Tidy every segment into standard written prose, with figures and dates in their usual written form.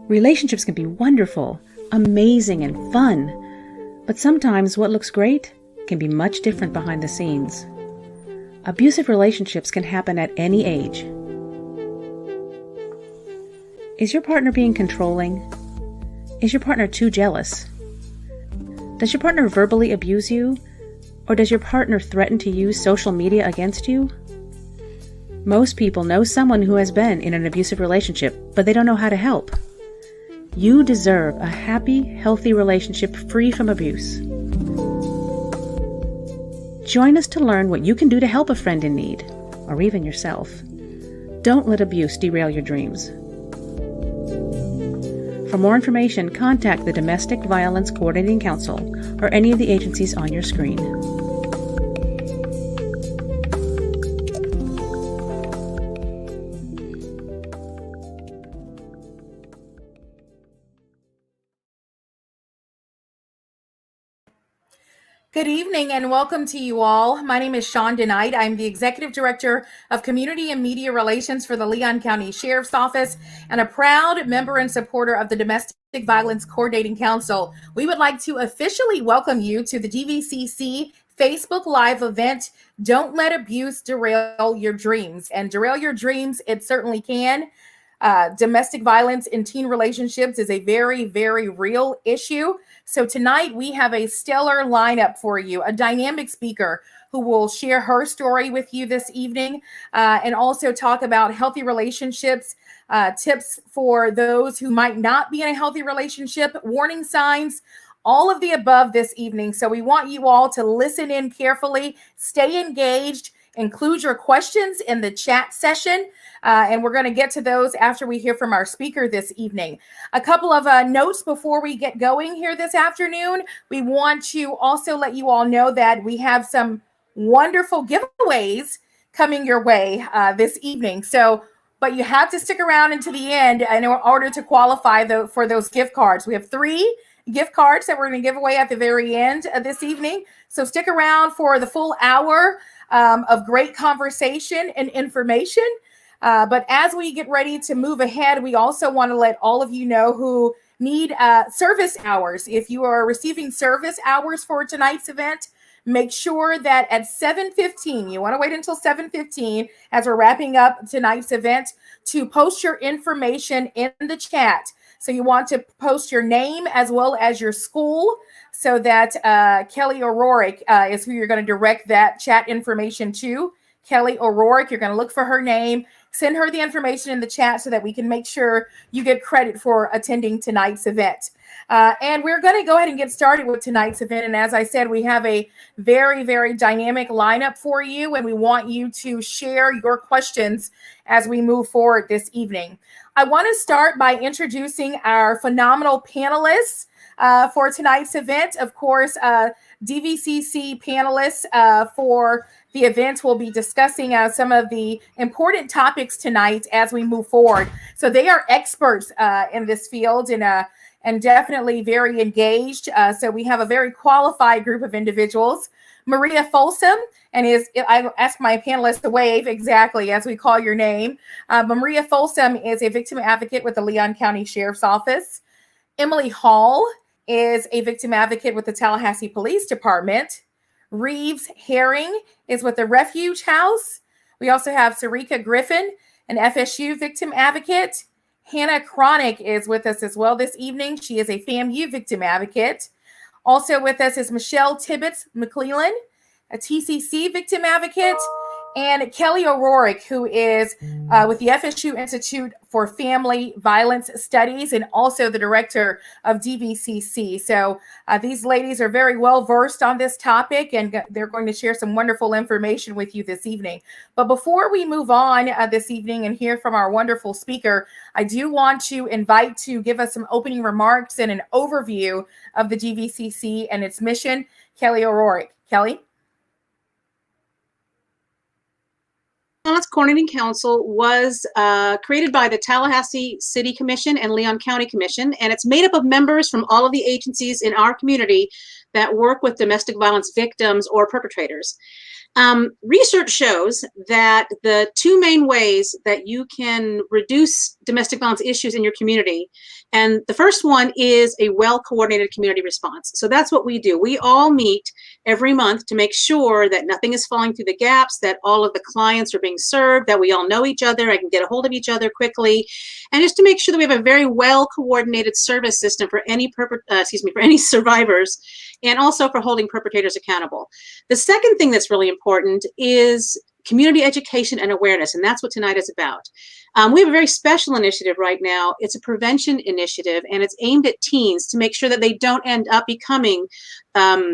Relationships can be wonderful, amazing, and fun, but sometimes what looks great can be much different behind the scenes. Abusive relationships can happen at any age. Is your partner being controlling? Is your partner too jealous? Does your partner verbally abuse you? Or does your partner threaten to use social media against you? Most people know someone who has been in an abusive relationship, but they don't know how to help. You deserve a happy, healthy relationship free from abuse. Join us to learn what you can do to help a friend in need, or even yourself. Don't let abuse derail your dreams. For more information, contact the Domestic Violence Coordinating Council or any of the agencies on your screen. Good evening and welcome to you all. My name is Shonda Knight. I'm the Executive Director of Community and Media Relations for the Leon County Sheriff's Office and a proud member and supporter of the Domestic Violence Coordinating Council. We would like to officially welcome you to the Gvcc Facebook Live event, Don't Let Abuse Derail Your Dreams. And derail your dreams, it certainly can. Domestic violence in teen relationships is a very, very real issue. So tonight we have a stellar lineup for you, a dynamic speaker who will share her story with you this evening and also talk about healthy relationships, tips for those who might not be in a healthy relationship, warning signs, all of the above this evening. So we want you all to listen in carefully, stay engaged, include your questions in the chat session, and we're going to get to those after we hear from our speaker this evening. A couple of notes before we get going here this afternoon. We want to also let you all know that we have some wonderful giveaways coming your way this evening. But you have to stick around until the end in order to qualify for those gift cards. We have 3 gift cards that we're going to give away at the very end of this evening. So stick around for the full hour of great conversation and information. But as we get ready to move ahead, we also want to let all of you know who need service hours. If you are receiving service hours for tonight's event, make sure that at 7:15, you want to wait until 7:15 as we're wrapping up tonight's event to post your information in the chat. So you want to post your name as well as your school so that Kelly O'Rourke is who you're going to direct that chat information to. Kelly O'Rourke, you're going to look for her name, send her the information in the chat so that we can make sure you get credit for attending tonight's event. And we're going to go ahead and get started with tonight's event. And as I said, we have a very, very dynamic lineup for you, and we want you to share your questions as we move forward this evening. I want to start by introducing our phenomenal panelists for tonight's event. Of course, DVCC panelists for the event will be discussing some of the important topics tonight as we move forward. So they are experts in this field and definitely very engaged. So we have a very qualified group of individuals. Maria Folsom, and I ask my panelists to wave exactly as we call your name. Maria Folsom is a victim advocate with the Leon County Sheriff's Office. Emily Hall is a victim advocate with the Tallahassee Police Department. Reeves Herring is with the Refuge House. We also have Sarika Griffin, an FSU victim advocate. Hannah Cronick is with us as well this evening. She is a FAMU victim advocate. Also with us is Michelle Tibbetts McClellan, a TCC victim advocate, and Kelly O'Rourke, who is with the FSU Institute for Family Violence Studies and also the director of DVCC. So these ladies are very well versed on this topic, and they're going to share some wonderful information with you this evening. But before we move on this evening and hear from our wonderful speaker, I do want to invite to give us some opening remarks and an overview of the DVCC and its mission, Kelly O'Rourke. Kelly? Violence Coordinating Council was created by the Tallahassee City Commission and Leon County Commission, and it's made up of members from all of the agencies in our community that work with domestic violence victims or perpetrators. Research shows that the two main ways that you can reduce domestic violence issues in your community, and the first one is a well-coordinated community response. So that's what we do. We all meet every month to make sure that nothing is falling through the gaps, that all of the clients are being served, that we all know each other, I can get a hold of each other quickly, and just to make sure that we have a very well-coordinated service system for any for any survivors, and also for holding perpetrators accountable. The second thing that's really important is community education and awareness, and that's what tonight is about. We have a very special initiative right now. It's a prevention initiative, and it's aimed at teens to make sure that they don't end up becoming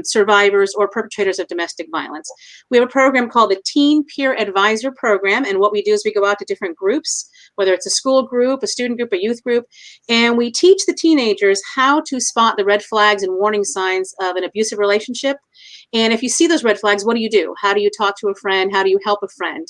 survivors or perpetrators of domestic violence. We have a program called the Teen Peer Advisor Program, and what we do is we go out to different groups, whether it's a school group, a student group, a youth group, and we teach the teenagers how to spot the red flags and warning signs of an abusive relationship. And if you see those red flags, what do you do? How do you talk to a friend? How do you help a friend?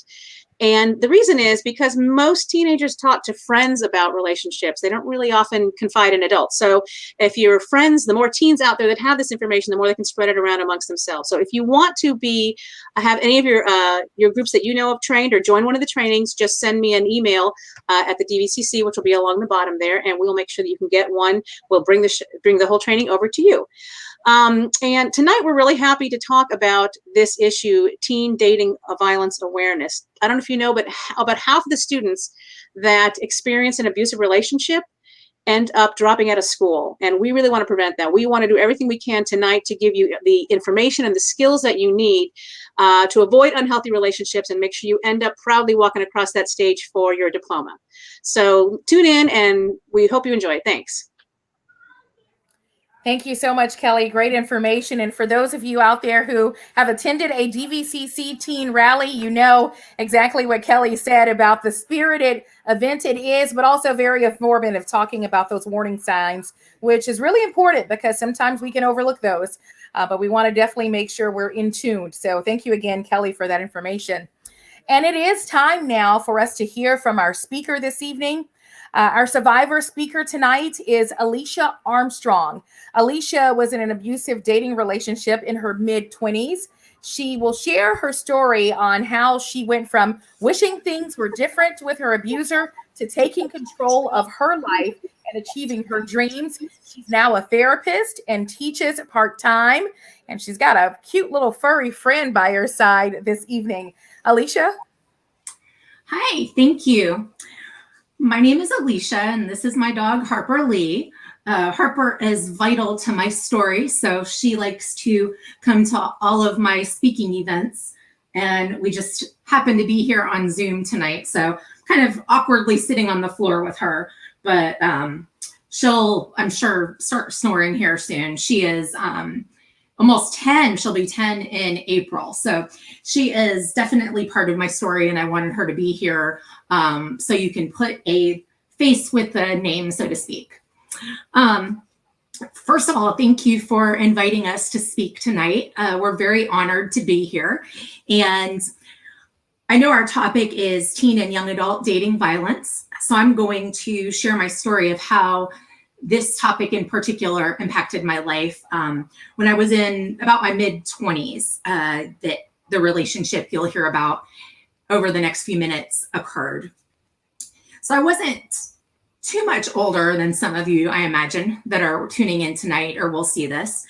And the reason is because most teenagers talk to friends about relationships. They don't really often confide in adults. So if your friends, the more teens out there that have this information, the more they can spread it around amongst themselves. So if you want to have any of your groups that you know of trained or join one of the trainings, just send me an email at the Gvcc, which will be along the bottom there, and we'll make sure that you can get one. We'll bring the whole training over to you. And tonight we're really happy to talk about this issue, teen dating violence awareness. I don't know if you know, but about half of the students that experience an abusive relationship end up dropping out of school. And we really want to prevent that. We want to do everything we can tonight to give you the information and the skills that you need to avoid unhealthy relationships and make sure you end up proudly walking across that stage for your diploma. So tune in, and we hope you enjoy it. Thanks. Thank you so much, Kelly. Great information. And for those of you out there who have attended a Gvcc teen rally, you know exactly what Kelly said about the spirited event it is, but also very informative, talking about those warning signs, which is really important because sometimes we can overlook those, but we want to definitely make sure we're in tune. So thank you again, Kelly, for that information. And it is time now for us to hear from our speaker this evening. Our survivor speaker tonight is Alicia Armstrong. Alicia was in an abusive dating relationship in her mid-20s. She will share her story on how she went from wishing things were different with her abuser to taking control of her life and achieving her dreams. She's now a therapist and teaches part-time, and she's got a cute little furry friend by her side this evening. Alicia? Hi, thank you. My name is Alicia, and this is my dog, Harper Lee. Harper is vital to my story, so she likes to come to all of my speaking events, and we just happen to be here on Zoom tonight, so kind of awkwardly sitting on the floor with her, but she'll, I'm sure, start snoring here soon. She is almost 10. She'll be 10 in April. So she is definitely part of my story, and I wanted her to be here so you can put a face with the name, so to speak. First of all, thank you for inviting us to speak tonight. We're very honored to be here. And I know our topic is teen and young adult dating violence. So I'm going to share my story of how this topic in particular impacted my life when I was in about my mid-20s, that the relationship you'll hear about over the next few minutes occurred. So I wasn't too much older than some of you, I imagine, that are tuning in tonight or will see this.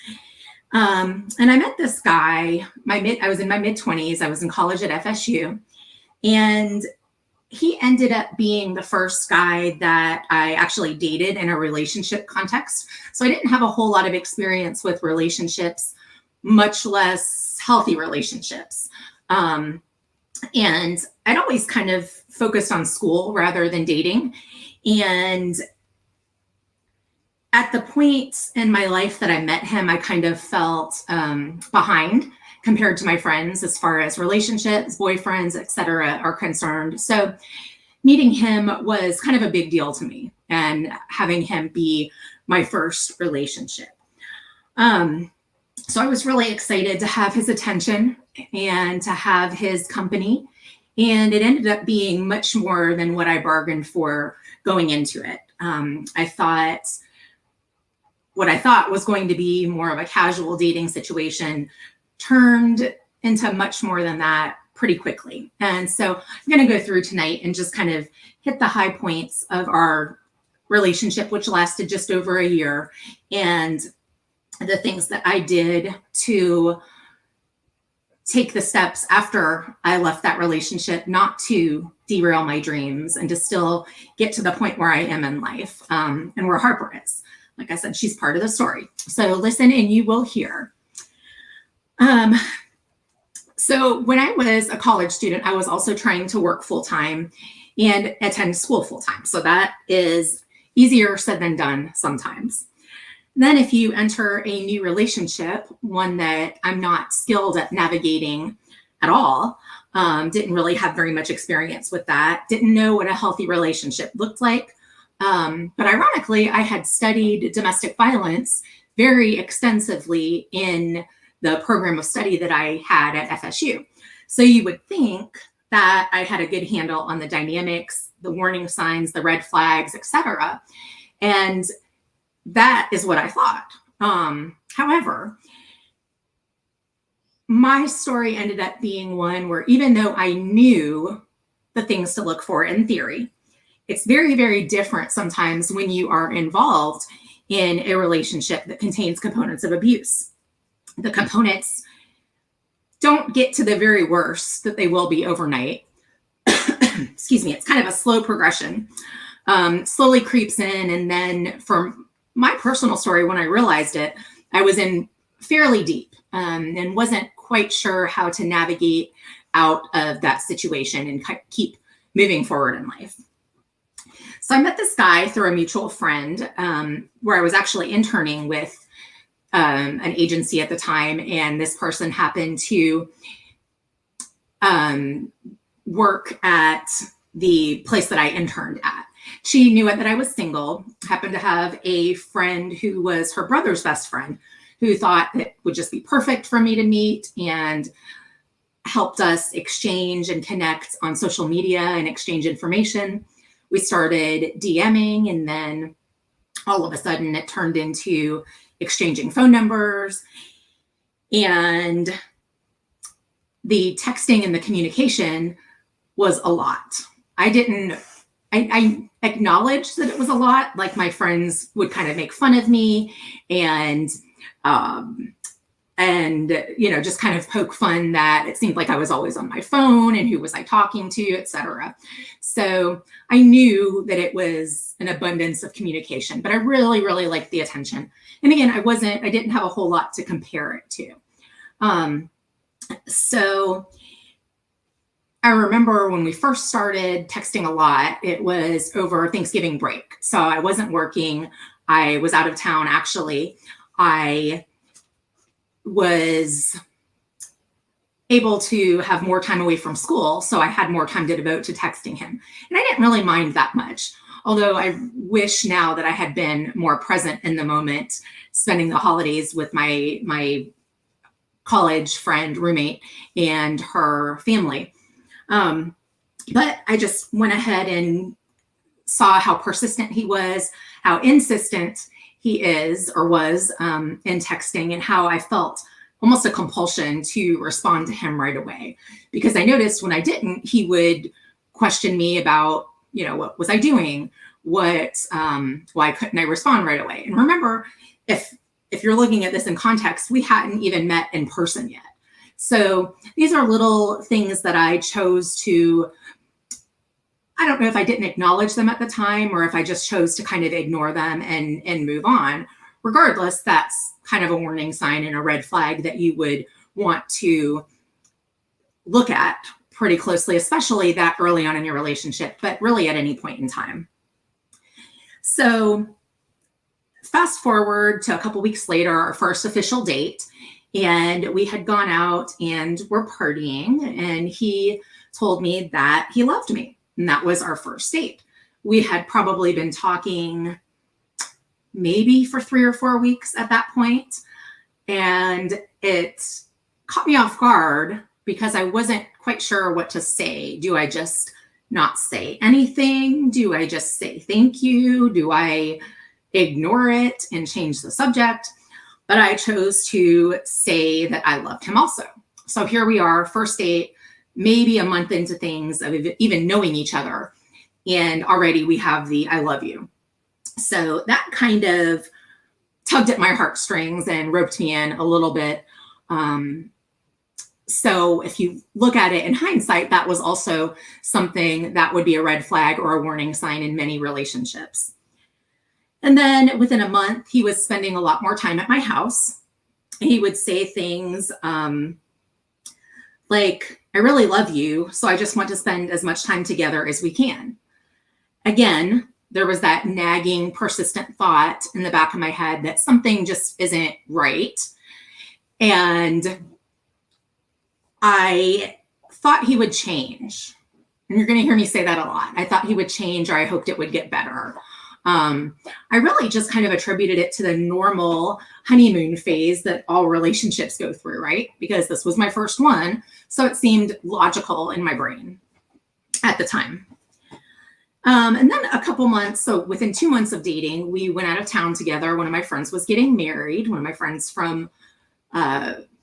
And I met this guy, I was in my mid-20s, I was in college at FSU, and he ended up being the first guy that I actually dated in a relationship context. So I didn't have a whole lot of experience with relationships, much less healthy relationships. And I'd always kind of focused on school rather than dating. And at the point in my life that I met him, I kind of felt behind compared to my friends as far as relationships, boyfriends, etc. are concerned. So meeting him was kind of a big deal to me, and having him be my first relationship. So I was really excited to have his attention and to have his company. And it ended up being much more than what I bargained for going into it. What I thought was going to be more of a casual dating situation turned into much more than that pretty quickly. And so I'm going to go through tonight and just kind of hit the high points of our relationship, which lasted just over a year, and the things that I did to take the steps after I left that relationship, not to derail my dreams and to still get to the point where I am in life, and where Harper is. Like I said, she's part of the story. So listen and you will hear. So when I was a college student, I was also trying to work full-time and attend school full-time. So that is easier said than done sometimes. Then if you enter a new relationship, one that I'm not skilled at navigating at all, didn't really have very much experience with that, didn't know what a healthy relationship looked like. But ironically, I had studied domestic violence very extensively in the program of study that I had at FSU. So you would think that I had a good handle on the dynamics, the warning signs, the red flags, etc. And that is what I thought. However, my story ended up being one where even though I knew the things to look for in theory, it's very, very different sometimes when you are involved in a relationship that contains components of abuse. The components don't get to the very worst that they will be overnight. Excuse me, it's kind of a slow progression. Slowly creeps in, and then from my personal story, when I realized it, I was in fairly deep, and wasn't quite sure how to navigate out of that situation and keep moving forward in life. So I met this guy through a mutual friend, where I was actually interning with an agency at the time, and this person happened to work at the place that I interned at. She knew that I was single, happened to have a friend who was her brother's best friend, who thought it would just be perfect for me to meet, and helped us exchange and connect on social media and exchange information. We started DMing, and then all of a sudden it turned into exchanging phone numbers, and the texting and the communication was a lot. I acknowledged that it was a lot. Like, my friends would kind of make fun of me and just kind of poke fun that it seemed like I was always on my phone and who was I talking to, etc. So I knew that it was an abundance of communication, but I really, really liked the attention. And again, I didn't have a whole lot to compare it to. So I remember when we first started texting a lot, it was over Thanksgiving break. So I wasn't working. I was out of town, actually. I was able to have more time away from school, so I had more time to devote to texting him. And I didn't really mind that much, although I wish now that I had been more present in the moment, spending the holidays with my college friend, roommate, and her family. But I just went ahead and saw how persistent he was, how insistent he is or was in texting, and how I felt almost a compulsion to respond to him right away. Because I noticed when I didn't, he would question me about, what was I doing? Why couldn't I respond right away? And remember, if you're looking at this in context, we hadn't even met in person yet. So these are little things that I chose to, I don't know if I didn't acknowledge them at the time or if I just chose to kind of ignore them and move on. Regardless, that's kind of a warning sign and a red flag that you would want to look at pretty closely, especially that early on in your relationship, but really at any point in time. So fast forward to a couple weeks later, our first official date, and we had gone out and were partying, and he told me that he loved me. And that was our first date. We had probably been talking maybe for 3 or 4 weeks at that point. And it caught me off guard because I wasn't quite sure what to say. Do I just not say anything? Do I just say thank you? Do I ignore it and change the subject? But I chose to say that I loved him also. So here we are, first date, maybe a month into things of even knowing each other. And already we have the I love you. So that kind of tugged at my heartstrings and roped me in a little bit. So if you look at it in hindsight, that was also something that would be a red flag or a warning sign in many relationships. And then within a month, he was spending a lot more time at my house. He would say things like, I really love you, so I just want to spend as much time together as we can. Again, there was that nagging, persistent thought in the back of my head that something just isn't right. And I thought he would change. And you're going to hear me say that a lot. I thought he would change, or I hoped it would get better. I really just kind of attributed it to the normal honeymoon phase that all relationships go through, right? Because this was my first one. So it seemed logical in my brain at the time. And then a couple months, so within 2 months of dating, we went out of town together. One of my friends was getting married. One of my friends from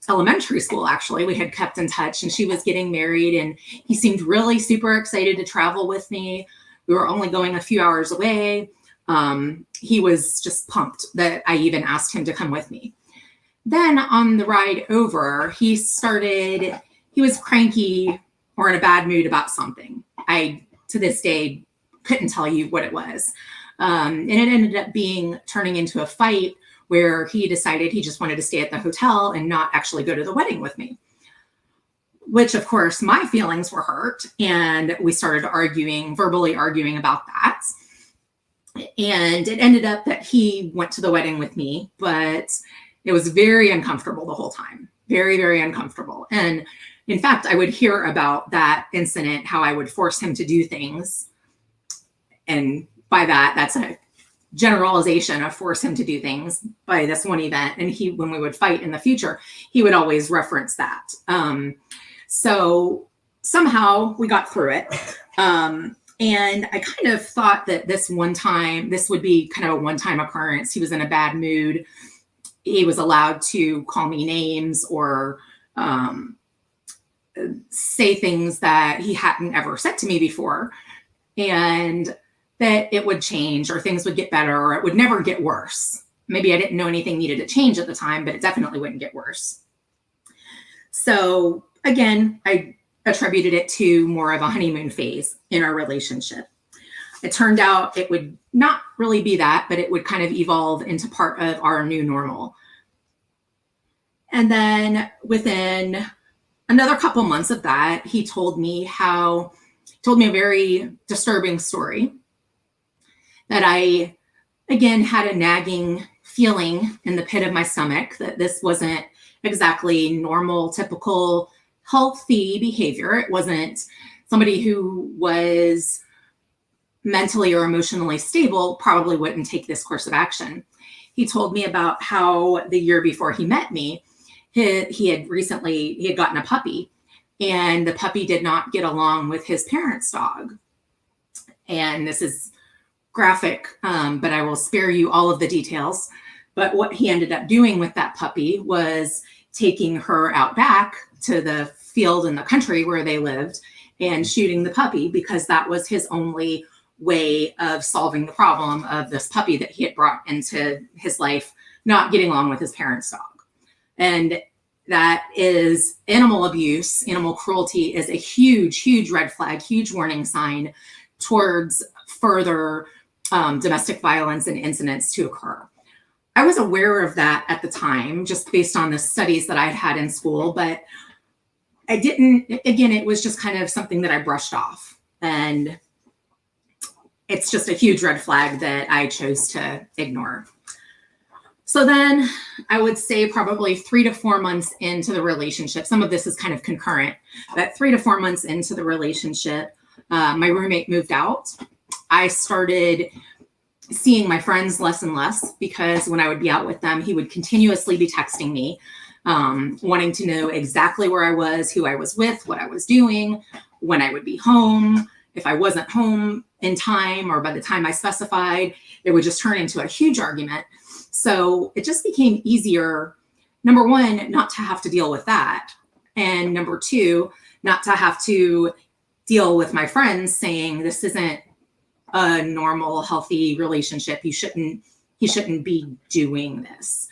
elementary school, actually, we had kept in touch, and she was getting married, and he seemed really super excited to travel with me. We were only going a few hours away. He was just pumped that I even asked him to come with me. Then on the ride over, he was cranky or in a bad mood about something. I, to this day, couldn't tell you what it was. And it ended up turning into a fight where he decided he just wanted to stay at the hotel and not actually go to the wedding with me. Which, of course, my feelings were hurt, and we started verbally arguing about that. And it ended up that he went to the wedding with me, but it was very uncomfortable the whole time. Very, very uncomfortable. And in fact, I would hear about that incident, how I would force him to do things. And by that, that's a generalization of force him to do things by this one event. And when we would fight in the future, he would always reference that. So somehow we got through it. And I kind of thought that this would be kind of a one-time occurrence. He was in a bad mood. He was allowed to call me names or say things that he hadn't ever said to me before, and that it would change, or things would get better, or it would never get worse. Maybe I didn't know anything needed to change at the time, but it definitely wouldn't get worse. So again, I attributed it to more of a honeymoon phase in our relationship. It turned out it would not really be that, but it would kind of evolve into part of our new normal. And then within another couple months of that, he told me a very disturbing story that I, again, had a nagging feeling in the pit of my stomach that this wasn't exactly normal, typical, healthy behavior. It wasn't somebody who was mentally or emotionally stable probably wouldn't take this course of action. He told me about how the year before he met me, he had gotten a puppy, and the puppy did not get along with his parents' dog. And this is graphic, but I will spare you all of the details. But what he ended up doing with that puppy was taking her out back to the field in the country where they lived and shooting the puppy, because that was his only way of solving the problem of this puppy that he had brought into his life, not getting along with his parents' dog. And that is animal abuse. Animal cruelty is a huge, huge red flag, huge warning sign towards further domestic violence and incidents to occur. I was aware of that at the time, just based on the studies that I had in school, but I didn't, again, it was just kind of something that I brushed off. And it's just a huge red flag that I chose to ignore. So then I would say probably 3 to 4 months into the relationship, some of this is kind of concurrent, but 3 to 4 months into the relationship, my roommate moved out. I started seeing my friends less and less, because when I would be out with them, he would continuously be texting me, wanting to know exactly where I was, who I was with, what I was doing, when I would be home. If I wasn't home in time or by the time I specified, it would just turn into a huge argument. So it just became easier, number one, not to have to deal with that. And number two, not to have to deal with my friends saying this isn't a normal, healthy relationship. He shouldn't be doing this.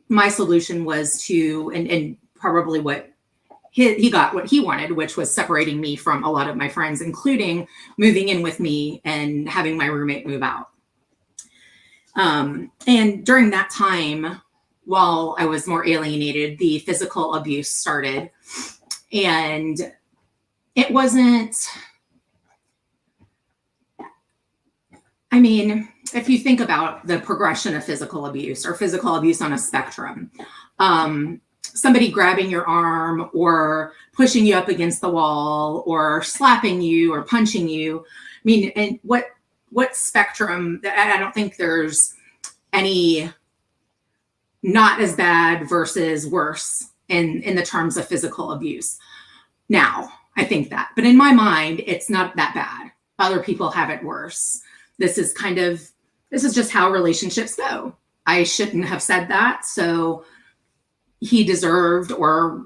My solution was to, and probably what he got what he wanted, which was separating me from a lot of my friends, including moving in with me and having my roommate move out. And during that time, while I was more alienated, the physical abuse started. And it wasn't, I mean, if you think about the progression of physical abuse or physical abuse on a spectrum, somebody grabbing your arm or pushing you up against the wall or slapping you or punching you. I mean, and what spectrum, I don't think there's any not as bad versus worse in the terms of physical abuse. Now, I think that, but in my mind, it's not that bad. Other people have it worse. This is just how relationships go. I shouldn't have said that. So he deserved or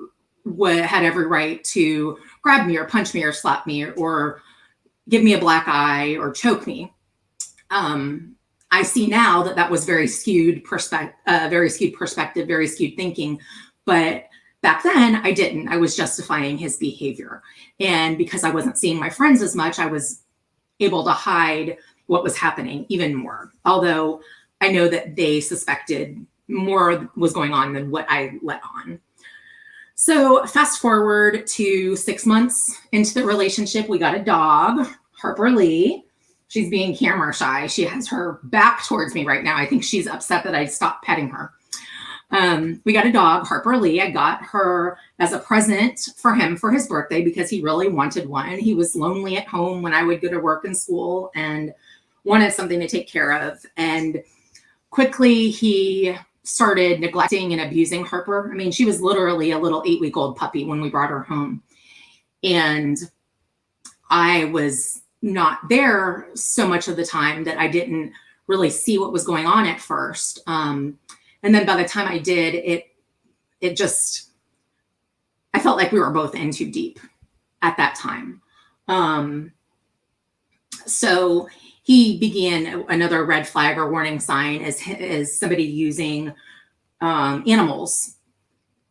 had every right to grab me or punch me or slap me or give me a black eye or choke me. I see now that was very skewed perspective, very skewed thinking. But back then I didn't. I was justifying his behavior. And because I wasn't seeing my friends as much, I was able to hide what was happening even more. Although I know that they suspected more was going on than what I let on. So fast forward to 6 months into the relationship, we got a dog, Harper Lee. She's being camera shy. She has her back towards me right now. I think she's upset that I stopped petting her. We got a dog, Harper Lee. I got her as a present for him for his birthday because he really wanted one. He was lonely at home when I would go to work and school and wanted something to take care of. And quickly he started neglecting and abusing Harper. I mean, she was literally a little 8-week-old puppy when we brought her home. And I was not there so much of the time that I didn't really see what was going on at first. And then by the time I did, it just, I felt like we were both in too deep at that time. So he began another red flag or warning sign as somebody using animals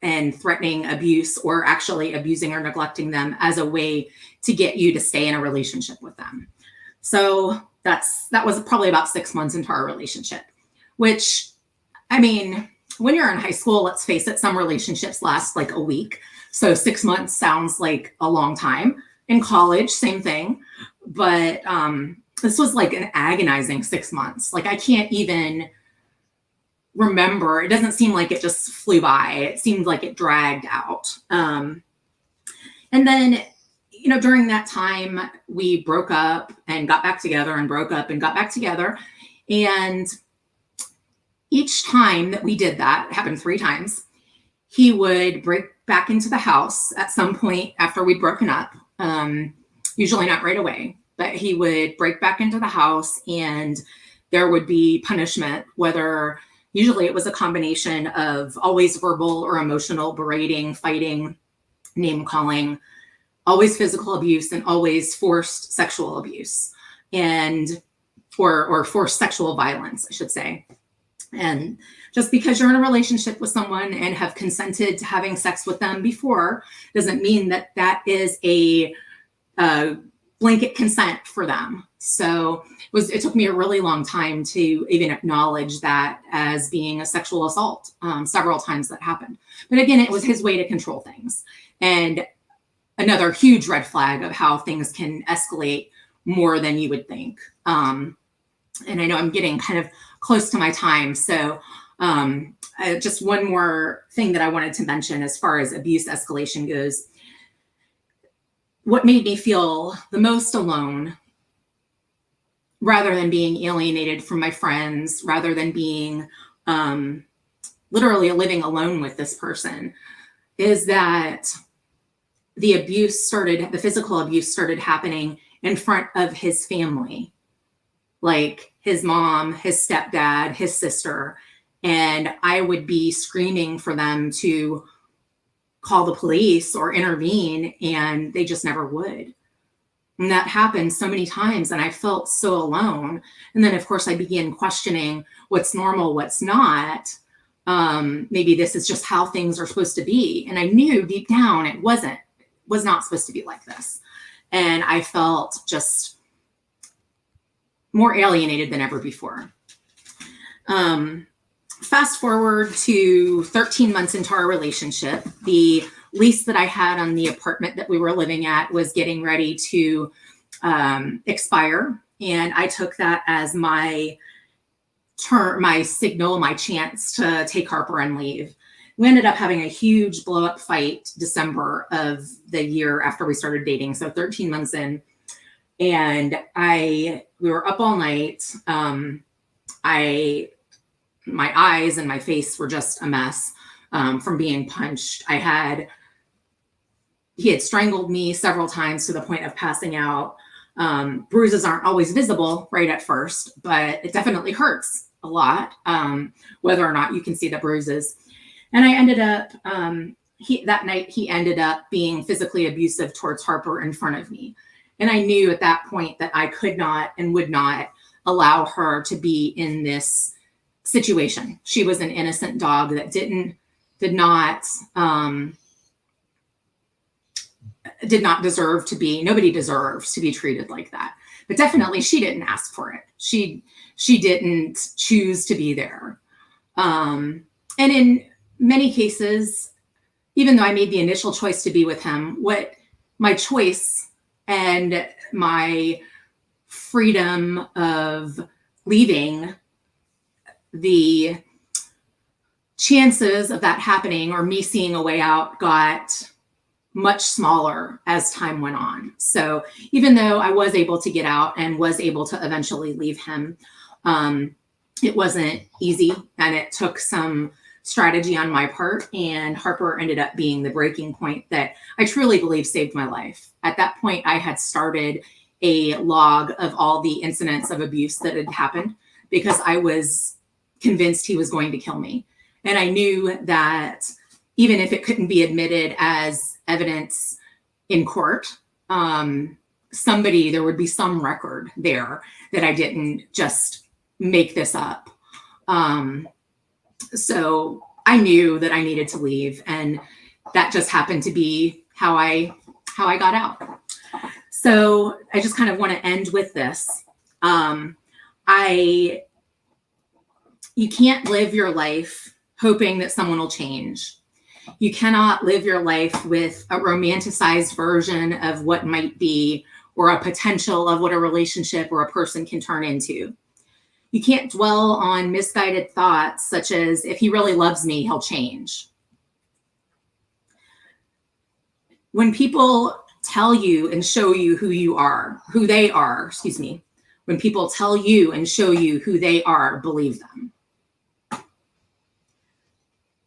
and threatening abuse or actually abusing or neglecting them as a way to get you to stay in a relationship with them. So that was probably about 6 months into our relationship, which, I mean, when you're in high school, let's face it, some relationships last like a week. So 6 months sounds like a long time. In college, same thing. But this was like an agonizing 6 months. Like I can't even remember. It doesn't seem like it just flew by. It seemed like it dragged out. And then, you know, during that time, we broke up and got back together and broke up and got back together. And each time that we did that, it happened 3 times, he would break back into the house at some point after we'd broken up. Usually not right away, but he would break back into the house and there would be punishment, whether usually it was a combination of always verbal or emotional berating, fighting, name calling, always physical abuse, and always forced sexual abuse or forced sexual violence, I should say. And just because you're in a relationship with someone and have consented to having sex with them before doesn't mean that that is a blanket consent for them. So it took me a really long time to even acknowledge that as being a sexual assault. Several times that happened. But again, it was his way to control things. And another huge red flag of how things can escalate more than you would think. And I know I'm getting kind of close to my time. So just one more thing that I wanted to mention as far as abuse escalation goes. What made me feel the most alone, rather than being alienated from my friends, rather than being literally living alone with this person, is that the physical abuse started happening in front of his family, like his mom, his stepdad, his sister. And I would be screaming for them to call the police or intervene, and they just never would. And that happened so many times, and I felt so alone. And then, of course, I began questioning what's normal, what's not. Maybe this is just how things are supposed to be. And I knew deep down it was not supposed to be like this. And I felt just more alienated than ever before. Fast forward to 13 months into our relationship, the lease that I had on the apartment that we were living at was getting ready to expire. And I took that as my signal, my chance to take Harper and leave. We ended up having a huge blow up fight December of the year after we started dating. So 13 months in, and we were up all night. My eyes and my face were just a mess from being punched. He had strangled me several times to the point of passing out. Bruises aren't always visible right at first, but it definitely hurts a lot, whether or not you can see the bruises. And I ended up, that night, he ended up being physically abusive towards Harper in front of me. And I knew at that point that I could not and would not allow her to be in this situation. She was an innocent dog that did not deserve to be, nobody deserves to be treated like that. But definitely she didn't ask for it. She didn't choose to be there. And in many cases, even though I made the initial choice to be with him, what my choice and my freedom of leaving, the chances of that happening or me seeing a way out got much smaller as time went on. So even though I was able to get out and was able to eventually leave him, it wasn't easy, and it took some strategy on my part, and Harper ended up being the breaking point that I truly believe saved my life. At that point, I had started a log of all the incidents of abuse that had happened because I was convinced he was going to kill me. And I knew that even if it couldn't be admitted as evidence in court, there would be some record there that I didn't just make this up. So I knew that I needed to leave, and that just happened to be how I got out. So I just kind of want to end with this. You can't live your life hoping that someone will change. You cannot live your life with a romanticized version of what might be, or a potential of what a relationship or a person can turn into. You can't dwell on misguided thoughts such as, if he really loves me, he'll change. When people tell you and show you who they are, when people tell you and show you who they are, believe them.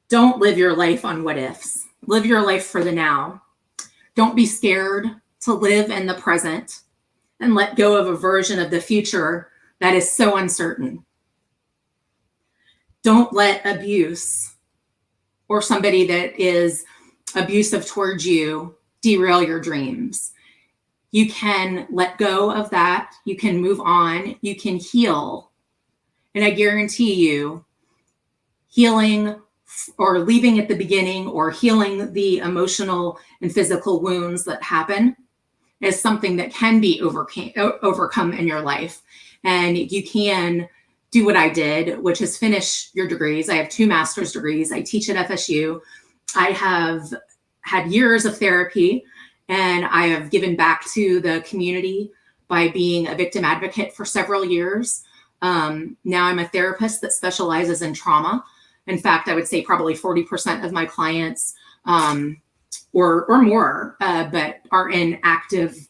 Don't live your life on what ifs. Live your life for the now. Don't be scared to live in the present and let go of a version of the future that is so uncertain. Don't let abuse or somebody that is abusive towards you derail your dreams. You can let go of that. You can move on. You can heal. And I guarantee you, healing or leaving at the beginning or healing the emotional and physical wounds that happen is something that can be overcome in your life. And you can do what I did, which is finish your degrees. I have 2 master's degrees. I teach at FSU. I have had years of therapy, and I have given back to the community by being a victim advocate for several years. Now I'm a therapist that specializes in trauma. In fact, I would say probably 40% of my clients or more, but are in active,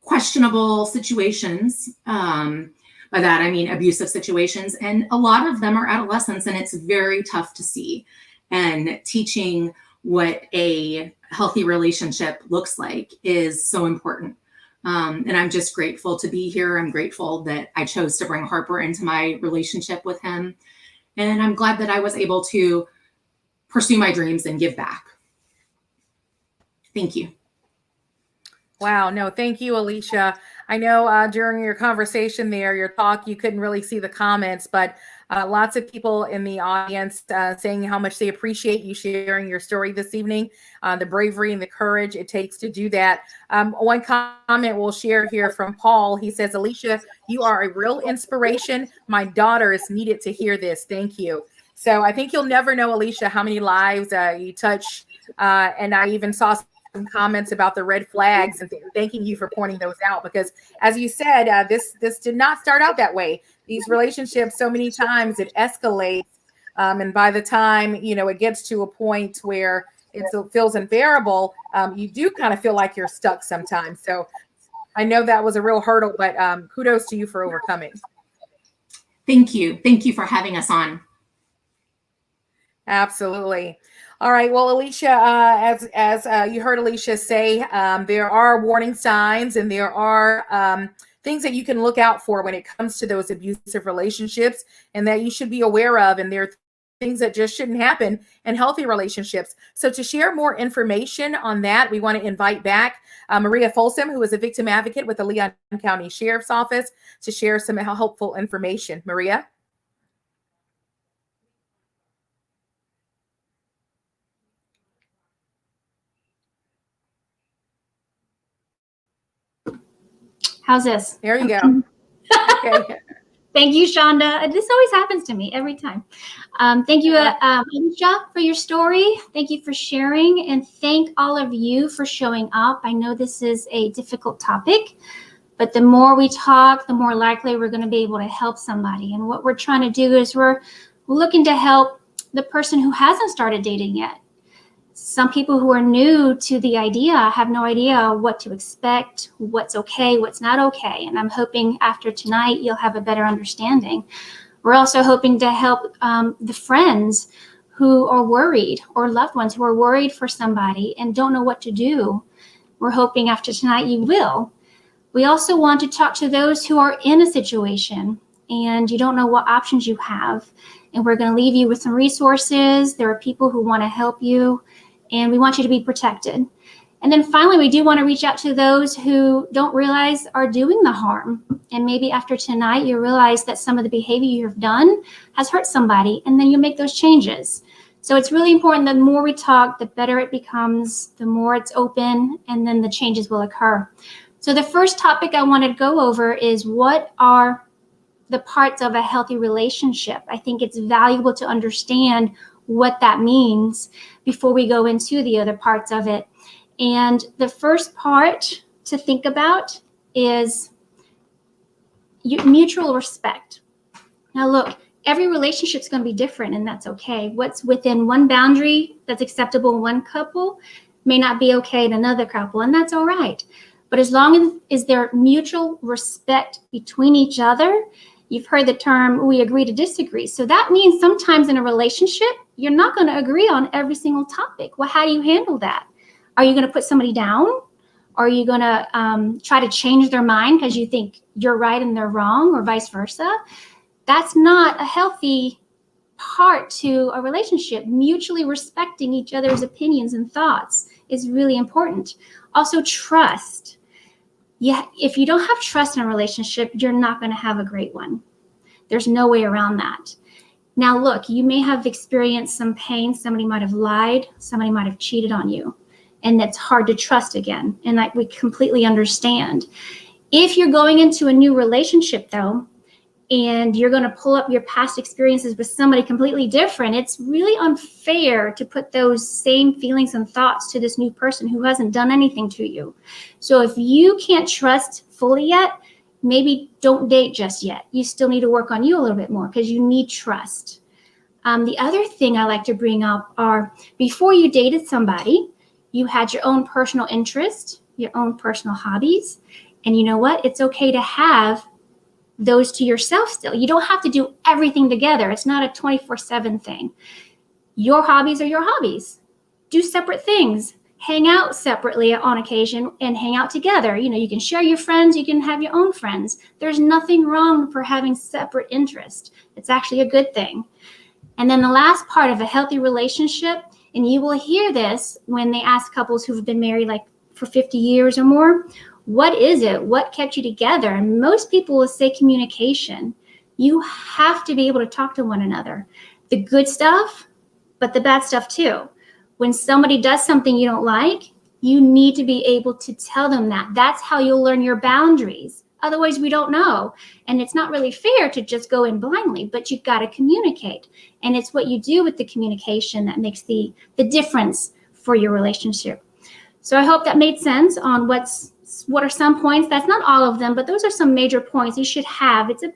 questionable situations. By that, I mean abusive situations. And a lot of them are adolescents, and it's very tough to see. And teaching what a healthy relationship looks like is so important. And I'm just grateful to be here. I'm grateful that I chose to bring Harper into my relationship with him. And I'm glad that I was able to pursue my dreams and give back. Thank you. Wow. No, thank you, Alicia. I know during your conversation there, your talk, you couldn't really see the comments, but lots of people in the audience saying how much they appreciate you sharing your story this evening, the bravery and the courage it takes to do that. One comment we'll share here from Paul. He says, Alicia, you are a real inspiration. My daughters needed to hear this. Thank you. So I think you'll never know, Alicia, how many lives you touch. And I even saw some comments about the red flags and thanking you for pointing those out, because as you said, this did not start out that way. These relationships, so many times it escalates, and by the time it gets to a point where it feels unbearable, you do kind of feel like you're stuck sometimes. So I know that was a real hurdle, but kudos to you for overcoming. Thank you for having us on. Absolutely. All right. Well, Alicia, as you heard Alicia say, there are warning signs and there are things that you can look out for when it comes to those abusive relationships, and that you should be aware of. And there are things that just shouldn't happen in healthy relationships. So to share more information on that, we want to invite back Maria Folsom, who is a victim advocate with the Leon County Sheriff's Office, to share some helpful information. Maria? How's this? There you go. Okay. Thank you, Shonda. This always happens to me every time. Thank you, Alicia, for your story. Thank you for sharing, and thank all of you for showing up. I know this is a difficult topic, but the more we talk, the more likely we're going to be able to help somebody. And what we're trying to do is we're looking to help the person who hasn't started dating yet. Some people who are new to the idea have no idea what to expect, what's okay, what's not okay. And I'm hoping after tonight, you'll have a better understanding. We're also hoping to help the friends who are worried, or loved ones who are worried for somebody and don't know what to do. We're hoping after tonight you will. We also want to talk to those who are in a situation and you don't know what options you have. And we're going to leave you with some resources. There are people who want to help you, and we want you to be protected. And then finally, we do want to reach out to those who don't realize are doing the harm. And maybe after tonight, you realize that some of the behavior you've done has hurt somebody, and then you make those changes. So it's really important that the more we talk, the better it becomes, the more it's open, and then the changes will occur. So the first topic I want to go over is, what are the parts of a healthy relationship? I think it's valuable to understand what that means before we go into the other parts of it. And the first part to think about is mutual respect. Now look, every relationship is going to be different, and that's okay. What's within one boundary that's acceptable in one couple may not be okay in another couple, and that's all right. But as long as there's mutual respect between each other, you've heard the term, we agree to disagree. So that means sometimes in a relationship, you're not going to agree on every single topic. Well, how do you handle that? Are you going to put somebody down? Are you going to try to change their mind because you think you're right and they're wrong, or vice versa? That's not a healthy part to a relationship. Mutually respecting each other's opinions and thoughts is really important. Also, trust. Yeah, if you don't have trust in a relationship, you're not going to have a great one. There's no way around that. Now, look, you may have experienced some pain. Somebody might have lied. Somebody might have cheated on you. And that's hard to trust again. And we completely understand. If you're going into a new relationship, though, and you're going to pull up your past experiences with somebody completely different, it's really unfair to put those same feelings and thoughts to this new person who hasn't done anything to you. So if you can't trust fully yet, maybe don't date just yet. You still need to work on you a little bit more, because you need trust. The other thing I like to bring up are, before you dated somebody, you had your own personal interest, your own personal hobbies. And you know what? It's okay to have those to yourself still. You don't have to do everything together. It's not a 24/7 thing. Your hobbies are your hobbies. Do separate things. Hang out separately on occasion and hang out together. You can share your friends. You can have your own friends. There's nothing wrong for having separate interests. It's actually a good thing. And then the last part of a healthy relationship And you will hear this when they ask couples who've been married like for 50 years or more, what is it? What kept you together? And most people will say communication. You have to be able to talk to one another. The good stuff, but the bad stuff too. When somebody does something you don't like, you need to be able to tell them that. That's how you'll learn your boundaries. Otherwise, we don't know. And it's not really fair to just go in blindly, but you've got to communicate. And it's what you do with the communication that makes the difference for your relationship. So I hope that made sense on what are some points. That's not all of them, but those are some major points you should have. It's a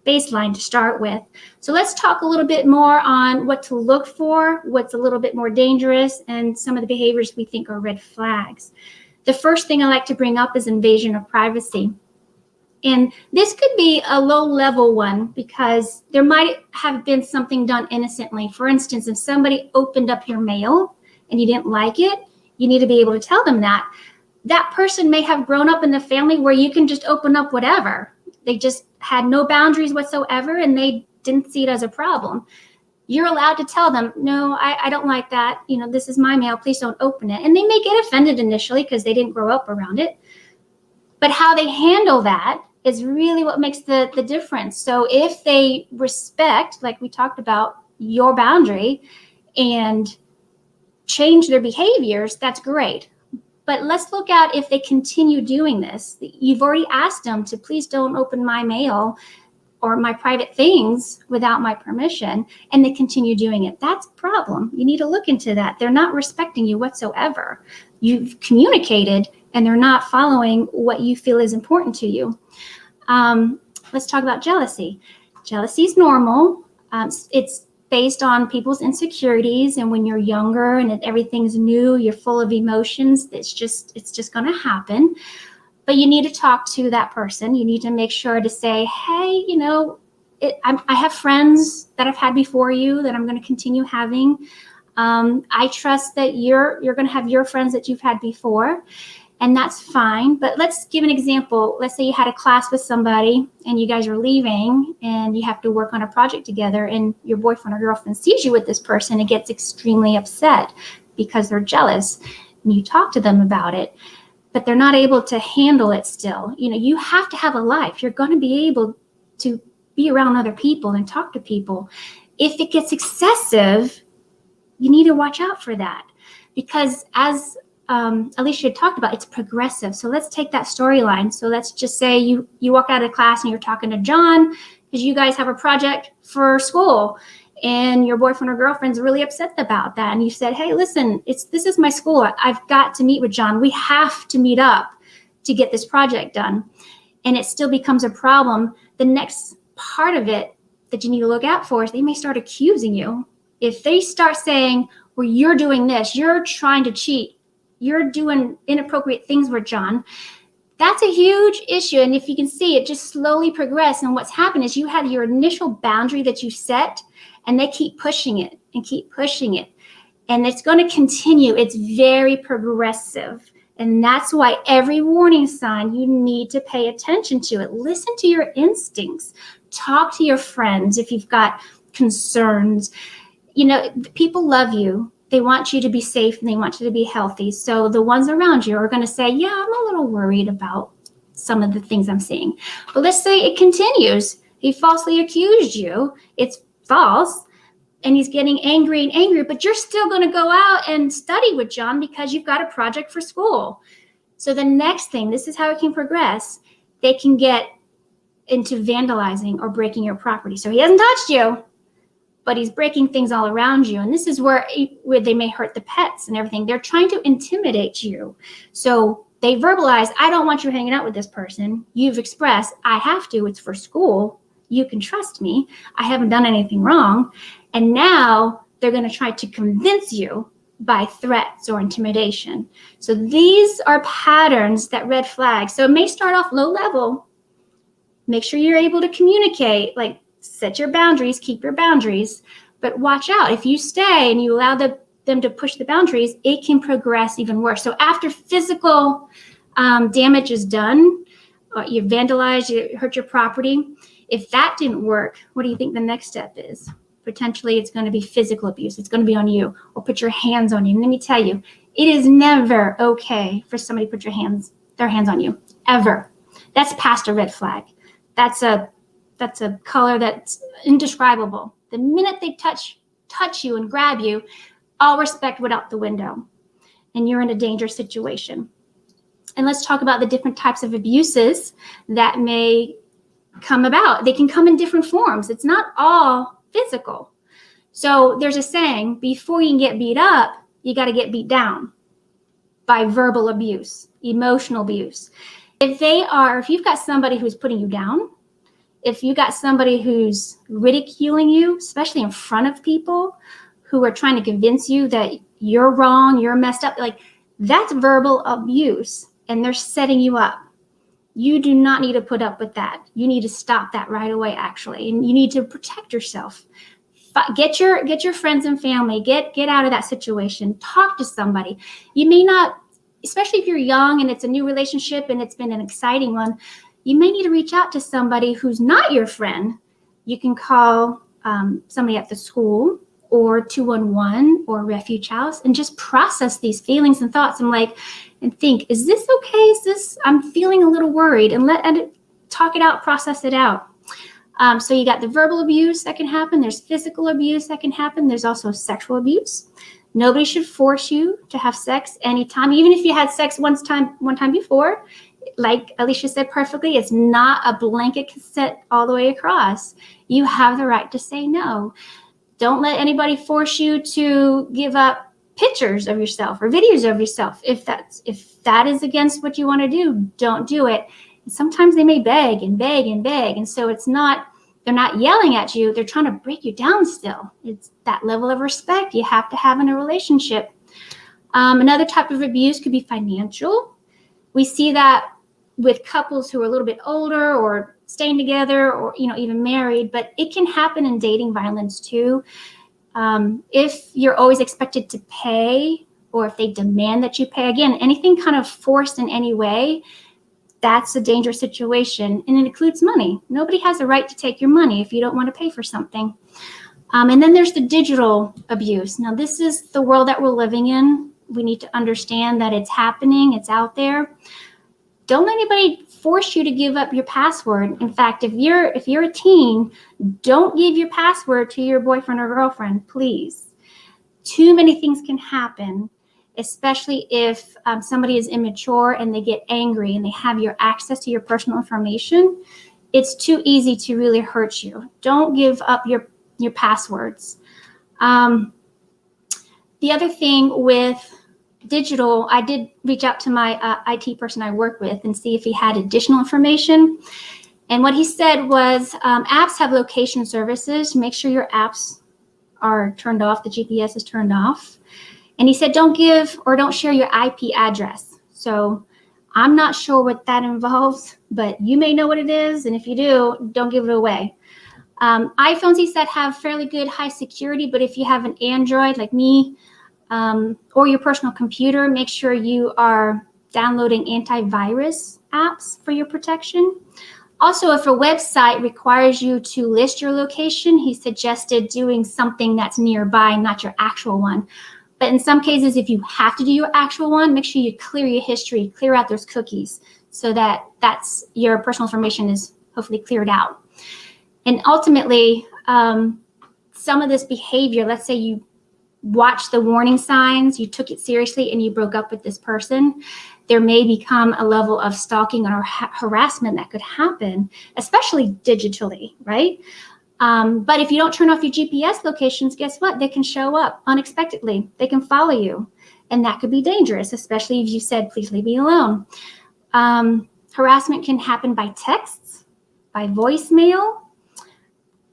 baseline to start with. So let's talk a little bit more on what to look for, what's a little bit more dangerous, and some of the behaviors we think are red flags. The first thing I like to bring up is invasion of privacy. And this could be a low-level one because there might have been something done innocently. For instance, if somebody opened up your mail and you didn't like it, you need to be able to tell them that. That person may have grown up in a family where you can just open up whatever. They just had no boundaries whatsoever and they didn't see it as a problem. You're allowed to tell them, no, I don't like that. You know, this is my mail. Please don't open it. And they may get offended initially because they didn't grow up around it. But how they handle that is really what makes the difference. So if they respect, like we talked about, your boundary and change their behaviors, that's great. But let's look at if they continue doing this. You've already asked them to please don't open my mail or my private things without my permission, and they continue doing it. That's a problem. You need to look into that. They're not respecting you whatsoever. You've communicated and they're not following what you feel is important to you. Let's talk about jealousy. Jealousy is normal. It's based on people's insecurities, and when you're younger and everything's new, you're full of emotions. It's just going to happen. But you need to talk to that person. You need to make sure to say, hey, you know, I have friends that I've had before you that I'm going to continue having. I trust that you're going to have your friends that you've had before. And that's fine. But let's give an example. Let's say you had a class with somebody and you guys are leaving and you have to work on a project together, and your boyfriend or girlfriend sees you with this person and gets extremely upset because they're jealous. And you talk to them about it, but they're not able to handle it still. You know, you have to have a life. You're going to be able to be around other people and talk to people. If it gets excessive, you need to watch out for that, because as Alicia had talked about, it's progressive. So let's take that storyline. So let's just say you walk out of class and you're talking to John because you guys have a project for school, and your boyfriend or girlfriend's really upset about that. And you said, hey, listen, this is my school. I've got to meet with John. We have to meet up to get this project done. And it still becomes a problem. The next part of it that you need to look out for is they may start accusing you. If they start saying, well, you're doing this, you're trying to cheat, you're doing inappropriate things with John, that's a huge issue. And if you can see it just slowly progress, and what's happened is you have your initial boundary that you set, and they keep pushing it and keep pushing it. And it's going to continue. It's very progressive. And that's why every warning sign, you need to pay attention to it. Listen to your instincts. Talk to your friends if you've got concerns. You know, people love you. They want you to be safe and they want you to be healthy. So the ones around you are going to say, yeah, I'm a little worried about some of the things I'm seeing. But let's say it continues. He falsely accused you. It's false. And he's getting angry and angry, but you're still going to go out and study with John because you've got a project for school. So the next thing, this is how it can progress. They can get into vandalizing or breaking your property. So he hasn't touched you, but he's breaking things all around you. And this is where they may hurt the pets and everything. They're trying to intimidate you. So they verbalize, I don't want you hanging out with this person. You've expressed, I have to, it's for school. You can trust me. I haven't done anything wrong. And now they're going to try to convince you by threats or intimidation. So these are patterns that red flag. So it may start off low level. Make sure you're able to communicate, like set your boundaries, keep your boundaries, but watch out. If you stay and you allow them to push the boundaries, it can progress even worse. So after physical damage is done, you vandalized, you hurt your property, if that didn't work, what do you think the next step is? Potentially it's going to be physical abuse. It's going to be on you, or put your hands on you. And let me tell you, it is never okay for somebody to put their hands on you, ever. That's past a red flag. That's a color that's indescribable. The minute they touch you and grab you, all respect went out the window, and you're in a dangerous situation. And let's talk about the different types of abuses that may come about. They can come in different forms. It's not all physical. So there's a saying, before you can get beat up, you got to get beat down by verbal abuse, emotional abuse. If you've got somebody who's putting you down, if you got somebody who's ridiculing you, especially in front of people who are trying to convince you that you're wrong, you're messed up, like that's verbal abuse, and they're setting you up. You do not need to put up with that. You need to stop that right away, actually, and you need to protect yourself. Get your friends and family, get out of that situation. Talk to somebody. You may not, especially if you're young and it's a new relationship and it's been an exciting one, you may need to reach out to somebody who's not your friend. You can call somebody at the school or 211 or refuge house and just process these feelings and thoughts and think, is this okay? I'm feeling a little worried, and talk it out, process it out. So you got the verbal abuse that can happen. There's physical abuse that can happen. There's also sexual abuse. Nobody should force you to have sex anytime, even if you had sex one time before. Like Alicia said perfectly, it's not a blanket consent all the way across. You have the right to say no. Don't let anybody force you to give up pictures of yourself or videos of yourself. If that is against what you want to do, don't do it. And sometimes they may beg and beg and beg. And so they're not yelling at you. They're trying to break you down still. It's that level of respect you have to have in a relationship. Another type of abuse could be financial. We see that with couples who are a little bit older or staying together or, even married, but it can happen in dating violence too. If you're always expected to pay, or if they demand that you pay, again, anything kind of forced in any way, that's a dangerous situation. And it includes money. Nobody has a right to take your money if you don't want to pay for something. And then there's the digital abuse. Now, this is the world that we're living in. We need to understand that it's happening. It's out there. Don't let anybody force you to give up your password. In fact, if you're a teen, don't give your password to your boyfriend or girlfriend, please. Too many things can happen, especially if somebody is immature and they get angry and they have your access to your personal information. It's too easy to really hurt you. Don't give up your passwords. The other thing with digital, I did reach out to my IT person I work with and see if he had additional information. And what he said was apps have location services. Make sure your apps are turned off. The GPS is turned off. And he said, don't share your IP address. So I'm not sure what that involves, but you may know what it is. And if you do, don't give it away. iPhones, he said, have fairly good high security, but if you have an Android like me, or your personal computer, make sure you are downloading antivirus apps for your protection. Also, if a website requires you to list your location, he suggested doing something that's nearby, not your actual one. But in some cases, if you have to do your actual one, make sure you clear your history, clear out those cookies so that your personal information is hopefully cleared out. And ultimately, some of this behavior, let's say you watch the warning signs, you took it seriously, and you broke up with this person, there may become a level of stalking or harassment that could happen, especially digitally, right? But if you don't turn off your GPS locations, guess what? They can show up unexpectedly. They can follow you, and that could be dangerous, especially if you said, please leave me alone. Harassment can happen by texts, by voicemail,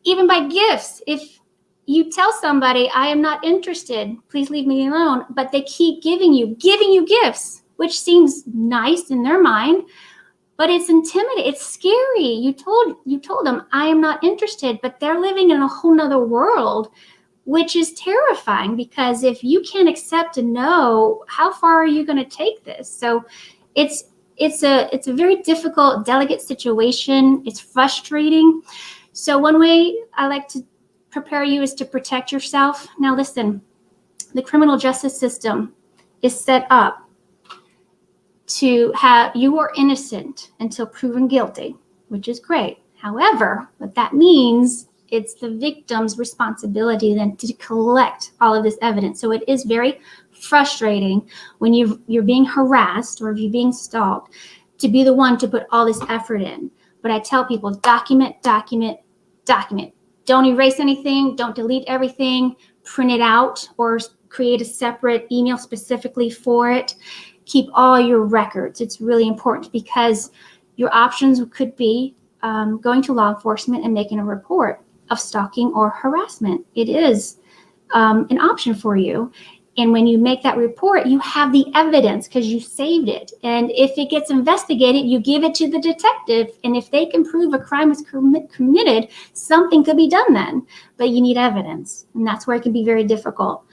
even by gifts. If you tell somebody, I am not interested, please leave me alone, but they keep giving you gifts, which seems nice in their mind, but it's intimidating. It's scary. You told them, I am not interested, but they're living in a whole nother world, which is terrifying, because if you can't accept a no, how far are you going to take this? So it's a very difficult, delicate situation. It's frustrating. So one way I like to prepare you is to protect yourself. Now listen, the criminal justice system is set up to have you are innocent until proven guilty, which is great. However, what that means, it's the victim's responsibility then to collect all of this evidence. So it is very frustrating when you're being harassed or if you're being stalked to be the one to put all this effort in. But I tell people, document, document, document. Don't erase anything. Don't delete everything. Print it out or create a separate email specifically for it. Keep all your records. It's really important because your options could be going to law enforcement and making a report of stalking or harassment. It is an option for you. And when you make that report, you have the evidence because you saved it. And if it gets investigated, you give it to the detective. And if they can prove a crime was committed, something could be done then. But you need evidence. And that's where it can be very difficult.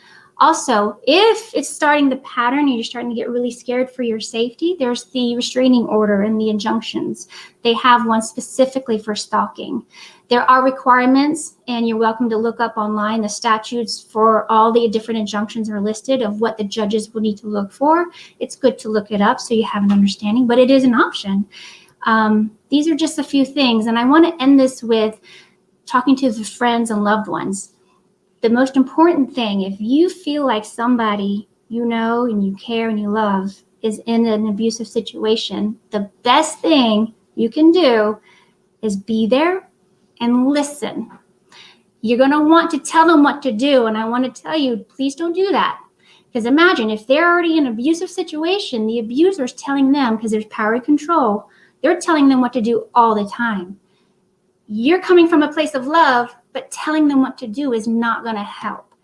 Also, if it's starting the pattern and you're starting to get really scared for your safety, there's the restraining order and the injunctions. They have one specifically for stalking. There are requirements, and you're welcome to look up online. The statutes for all the different injunctions are listed of what the judges will need to look for. It's good to look it up so you have an understanding, but it is an option. These are just a few things, and I want to end this with talking to the friends and loved ones. The most important thing, if you feel like somebody you know and you care and you love is in an abusive situation, the best thing you can do is be there and listen. You're going to want to tell them what to do. And I want to tell you, please don't do that. Because imagine if they're already in an abusive situation, the abuser is telling them, because there's power and control, they're telling them what to do all the time. You're coming from a place of love, but telling them what to do is not going to help.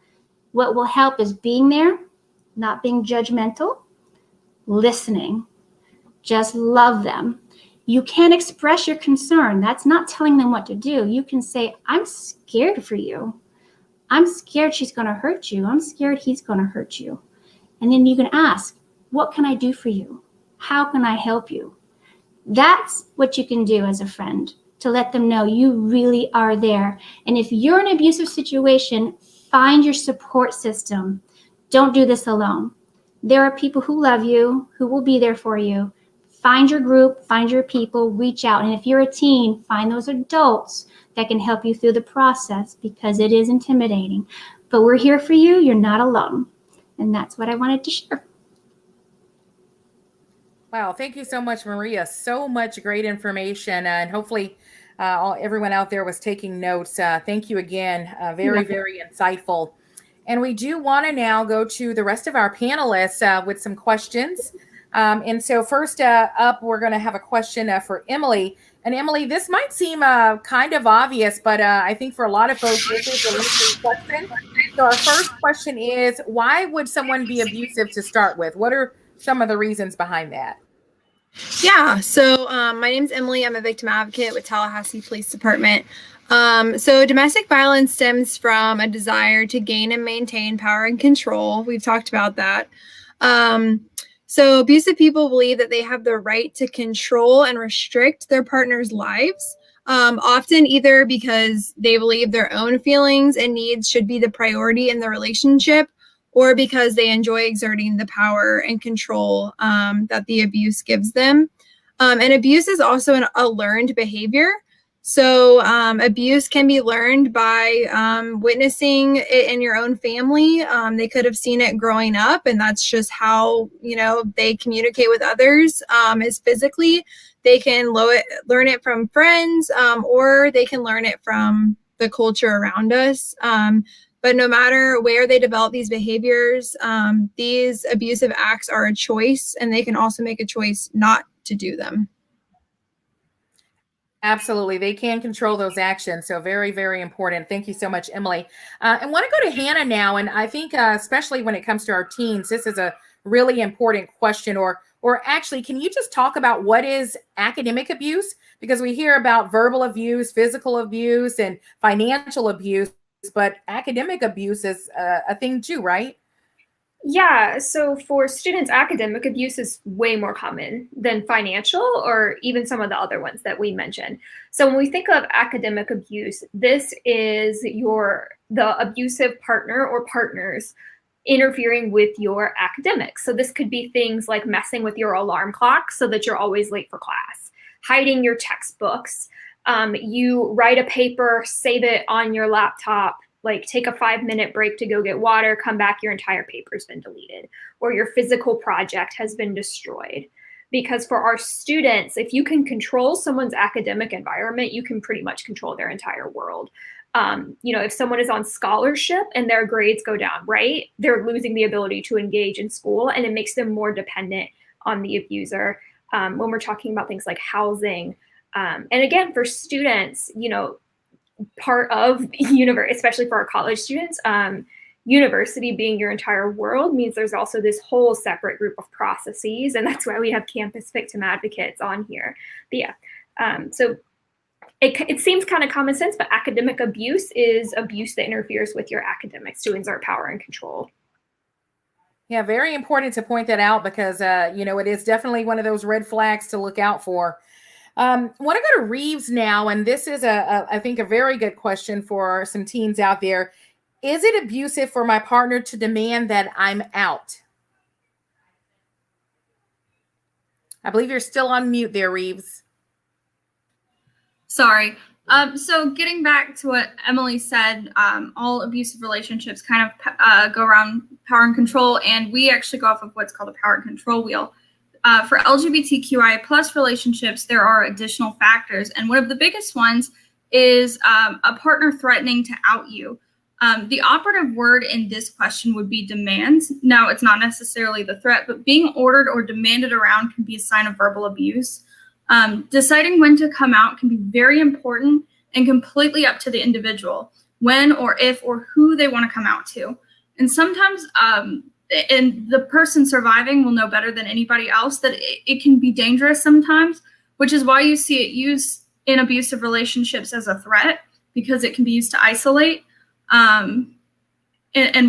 What will help is being there, not being judgmental, listening, just love them. You can express your concern. That's not telling them what to do. You can say, I'm scared for you. I'm scared she's going to hurt you. I'm scared he's going to hurt you. And then you can ask, what can I do for you? How can I help you? That's what you can do as a friend, to let them know you really are there. And if you're in an abusive situation, find your support system. Don't do this alone. There are people who love you, who will be there for you. Find your group, find your people, reach out. And if you're a teen, find those adults that can help you through the process, because it is intimidating. But we're here for you. You're not alone. And that's what I wanted to share. Wow. Thank you so much, Maria. So much great information. And hopefully everyone out there was taking notes. Thank you again. Very insightful. And we do want to now go to the rest of our panelists with some questions. And so first up, we're going to have a question for Emily. And Emily, this might seem kind of obvious, but I think for a lot of folks, this is a listening question. So our first question is, why would someone be abusive to start with? What are some of the reasons behind that? Yeah, so my name's Emily. I'm a victim advocate with Tallahassee Police Department. So domestic violence stems from a desire to gain and maintain power and control. We've talked about that. So abusive people believe that they have the right to control and restrict their partner's lives, often either because they believe their own feelings and needs should be the priority in the relationship, or because they enjoy exerting the power and control that the abuse gives them. And abuse is also a learned behavior. So abuse can be learned by witnessing it in your own family. They could have seen it growing up, and that's just how, they communicate with others is physically. They can learn it from friends, or they can learn it from the culture around us. But no matter where they develop these behaviors, these abusive acts are a choice, and they can also make a choice not to do them. Absolutely. They can control those actions. So very, very important. Thank you so much, Emily. I want to go to Hannah now. And I think especially when it comes to our teens, this is a really important question. Or actually, can you just talk about what is academic abuse? Because we hear about verbal abuse, physical abuse, and financial abuse, but academic abuse is a thing too, right? Yeah, so for students, academic abuse is way more common than financial or even some of the other ones that we mentioned. So when we think of academic abuse, this is the abusive partner or partners interfering with your academics. So this could be things like messing with your alarm clock so that you're always late for class, hiding your textbooks. You write a paper, save it on your laptop, like take a 5-minute break to go get water, come back, your entire paper's been deleted, or your physical project has been destroyed. Because for our students, if you can control someone's academic environment, you can pretty much control their entire world. If someone is on scholarship and their grades go down, right, they're losing the ability to engage in school, and it makes them more dependent on the abuser. When we're talking about things like housing, and again, for students, part of especially for our college students, university being your entire world means there's also this whole separate group of processes, and that's why we have campus victim advocates on here. But yeah, so it seems kind of common sense, but academic abuse is abuse that interferes with your academics to exert power and control. Yeah, very important to point that out because, it is definitely one of those red flags to look out for. I want to go to Reeves now, and this is I think a very good question for some teens out there. Is it abusive for my partner to demand that I'm out? I believe you're still on mute there, Reeves. Sorry. So getting back to what Emily said, all abusive relationships kind of go around power and control, and we actually go off of what's called a power and control wheel. For LGBTQI plus relationships, there are additional factors, and one of the biggest ones is a partner threatening to out you. The operative word in this question would be demands. Now, it's not necessarily the threat, but being ordered or demanded around can be a sign of verbal abuse. Deciding when to come out can be very important and completely up to the individual, when or if or who they want to come out to. And sometimes, and the person surviving will know better than anybody else that it can be dangerous sometimes, which is why you see it used in abusive relationships as a threat, because it can be used to isolate and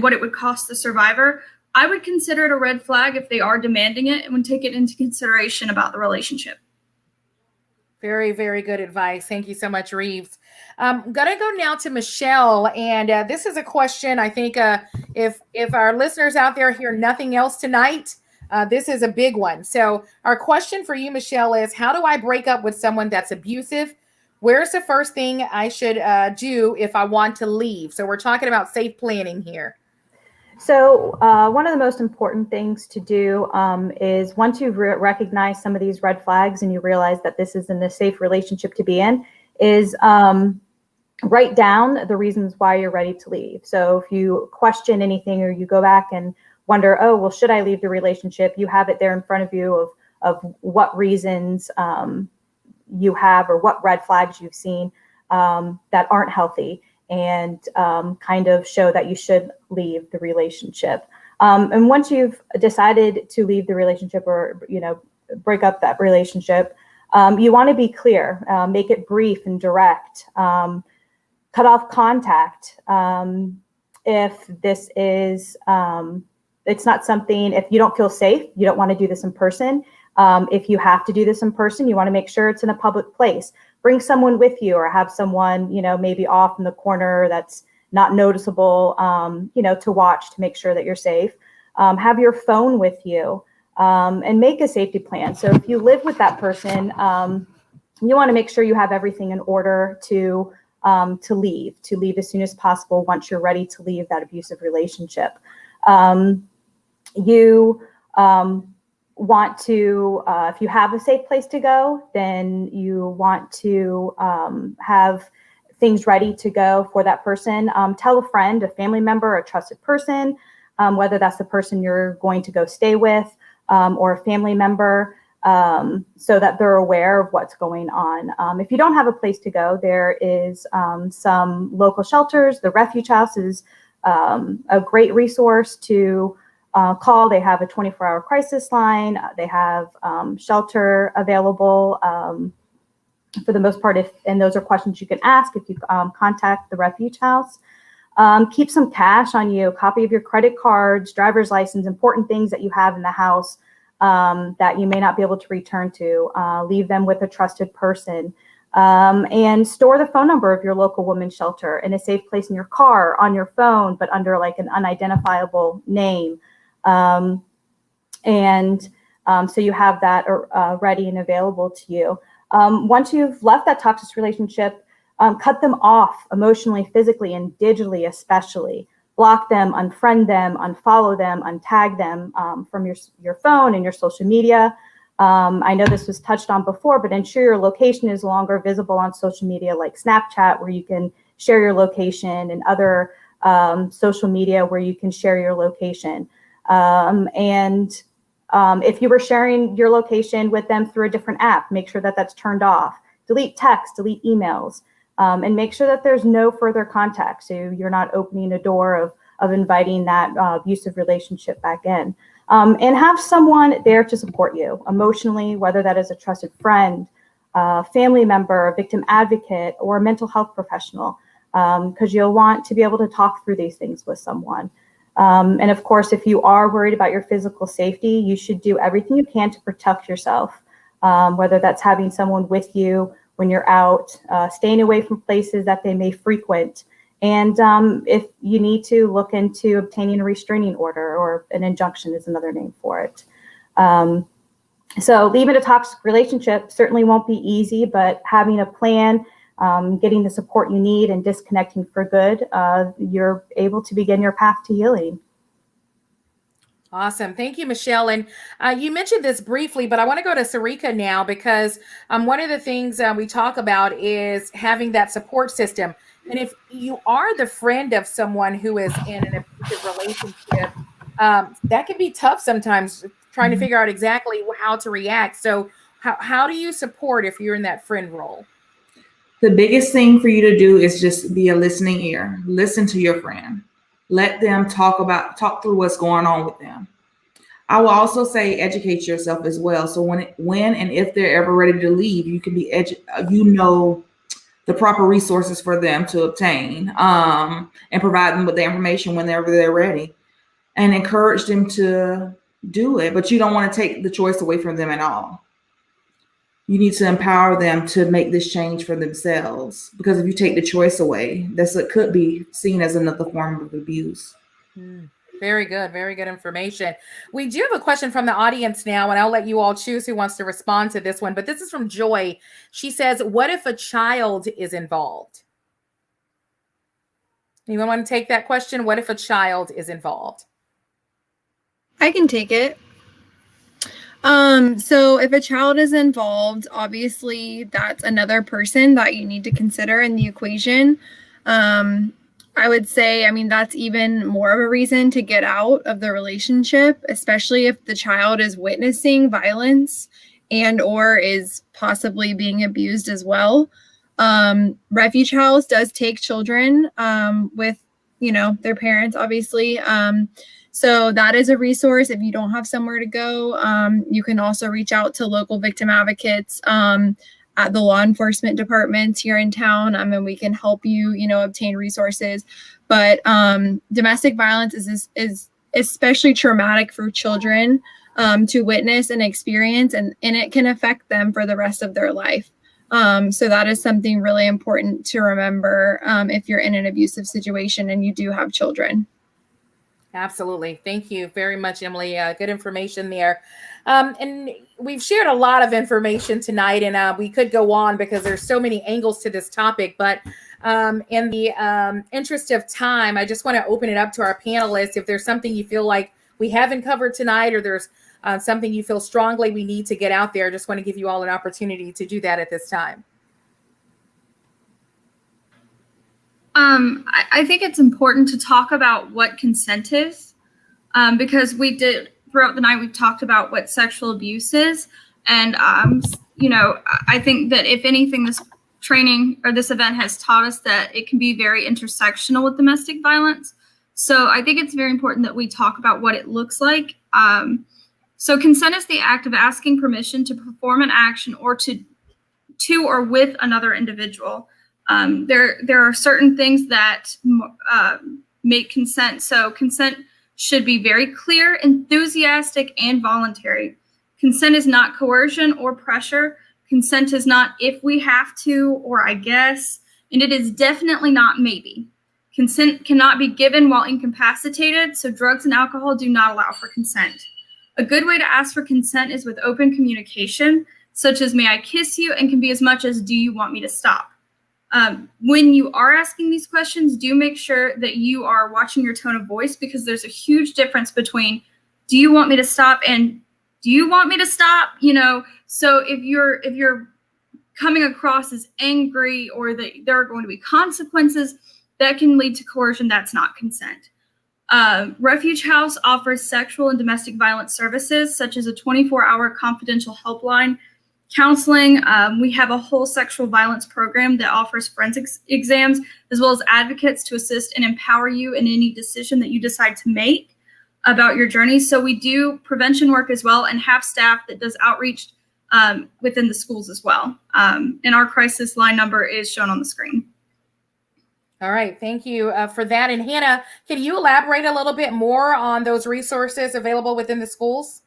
what it would cost the survivor. I would consider it a red flag if they are demanding it and would take it into consideration about the relationship. Very, very good advice. Thank you so much, Reeves. I'm going to go now to Michelle. And this is a question I think if our listeners out there hear nothing else tonight, this is a big one. So our question for you, Michelle, is how do I break up with someone that's abusive? Where's the first thing I should do if I want to leave? So we're talking about safe planning here. So one of the most important things to do is once you've recognized some of these red flags and you realize that this isn't a safe relationship to be in, is write down the reasons why you're ready to leave. So if you question anything or you go back and wonder, oh, well, should I leave the relationship? You have it there in front of you of what reasons you have or what red flags you've seen that aren't healthy, and kind of show that you should leave the relationship. And once you've decided to leave the relationship or, break up that relationship, you want to be clear, make it brief and direct, cut off contact. If this is, it's not something, if you don't feel safe, you don't want to do this in person. If you have to do this in person, you want to make sure it's in a public place. Bring someone with you or have someone, maybe off in the corner that's not noticeable, to watch to make sure that you're safe. Have your phone with you and make a safety plan. So if you live with that person, you want to make sure you have everything in order to leave as soon as possible once you're ready to leave that abusive relationship. You want to, if you have a safe place to go, then you want to have things ready to go for that person. Tell a friend, a family member, a trusted person, whether that's the person you're going to go stay with or a family member, so that they're aware of what's going on. If you don't have a place to go, there is some local shelters. The Refuge House is a great resource to call. They have a 24-hour crisis line. They have shelter available for the most part, and those are questions you can ask if you contact the Refuge House. Keep some cash on you, a copy of your credit cards, driver's license, important things that you have in the house that you may not be able to return to. Leave them with a trusted person. And store the phone number of your local women's shelter in a safe place in your car, on your phone, but under like an unidentifiable name. So you have that ready and available to you. Once you've left that toxic relationship, cut them off emotionally, physically, and digitally, especially. Block them, unfriend them, unfollow them, untag them from your phone and your social media. I know this was touched on before, but ensure your location is no longer visible on social media like Snapchat, where you can share your location, and other social media where you can share your location. If you were sharing your location with them through a different app, make sure that that's turned off. Delete text, delete emails, and make sure that there's no further contact. So you're not opening a door of inviting that abusive relationship back in. And have someone there to support you emotionally, whether that is a trusted friend, family member, a victim advocate, or a mental health professional, because you'll want to be able to talk through these things with someone. And of course, if you are worried about your physical safety, you should do everything you can to protect yourself, whether that's having someone with you when you're out, staying away from places that they may frequent. And if you need to, look into obtaining a restraining order, or an injunction is another name for it. So leaving a toxic relationship certainly won't be easy, but having a plan, getting the support you need, and disconnecting for good, you're able to begin your path to healing. Awesome. Thank you, Michelle. And you mentioned this briefly, but I want to go to Sarika now, because one of the things we talk about is having that support system. And if you are the friend of someone who is in an abusive relationship, that can be tough sometimes, trying to figure out exactly how to react. So how do you support if you're in that friend role? The biggest thing for you to do is just be a listening ear. Listen to your friend. Let them talk through what's going on with them. I will also say educate yourself as well. So when and if they're ever ready to leave, you can be the proper resources for them to obtain, and provide them with the information whenever they're ready, and encourage them to do it. But you don't want to take the choice away from them at all. You need to empower them to make this change for themselves, because if you take the choice away, it could be seen as another form of abuse. Very good. Very good information. We do have a question from the audience now, and I'll let you all choose who wants to respond to this one. But this is from Joy. She says, what if a child is involved? Anyone want to take that question? What if a child is involved? I can take it. So if a child is involved, obviously that's another person that you need to consider in the equation. I would say, that's even more of a reason to get out of the relationship, especially if the child is witnessing violence and or is possibly being abused as well. Refuge House does take children with, their parents, obviously. So that is a resource. If you don't have somewhere to go, you can also reach out to local victim advocates at the law enforcement departments here in town, and we can help you, obtain resources. But domestic violence is especially traumatic for children to witness and experience, and it can affect them for the rest of their life. So that is something really important to remember if you're in an abusive situation and you do have children. Absolutely. Thank you very much, Emily. Good information there. And we've shared a lot of information tonight, and we could go on because there's so many angles to this topic. But in the interest of time, I just want to open it up to our panelists. If there's something you feel like we haven't covered tonight, or there's something you feel strongly we need to get out there, I just want to give you all an opportunity to do that at this time. I think it's important to talk about what consent is, because we did throughout the night, we've talked about what sexual abuse is. And, I think that if anything, this training or this event has taught us that it can be very intersectional with domestic violence. So I think it's very important that we talk about what it looks like. So consent is the act of asking permission to perform an action or to or with another individual. There are certain things that make consent. So consent should be very clear, enthusiastic, and voluntary. Consent is not coercion or pressure. Consent is not if we have to or I guess, and it is definitely not maybe. Consent cannot be given while incapacitated, so drugs and alcohol do not allow for consent. A good way to ask for consent is with open communication, such as may I kiss you, and can be as much as do you want me to stop. When you are asking these questions, do make sure that you are watching your tone of voice, because there's a huge difference between do you want me to stop and do you want me to stop? You know, so if you're coming across as angry or that there are going to be consequences, that can lead to coercion. That's not consent. Refuge House offers sexual and domestic violence services, such as a 24-hour confidential helpline, counseling. We have a whole sexual violence program that offers forensics exams, as well as advocates to assist and empower you in any decision that you decide to make about your journey. So we do prevention work as well, and have staff that does outreach within the schools as well. And our crisis line number is shown on the screen. All right, thank you for that. And Hannah, can you elaborate a little bit more on those resources available within the schools?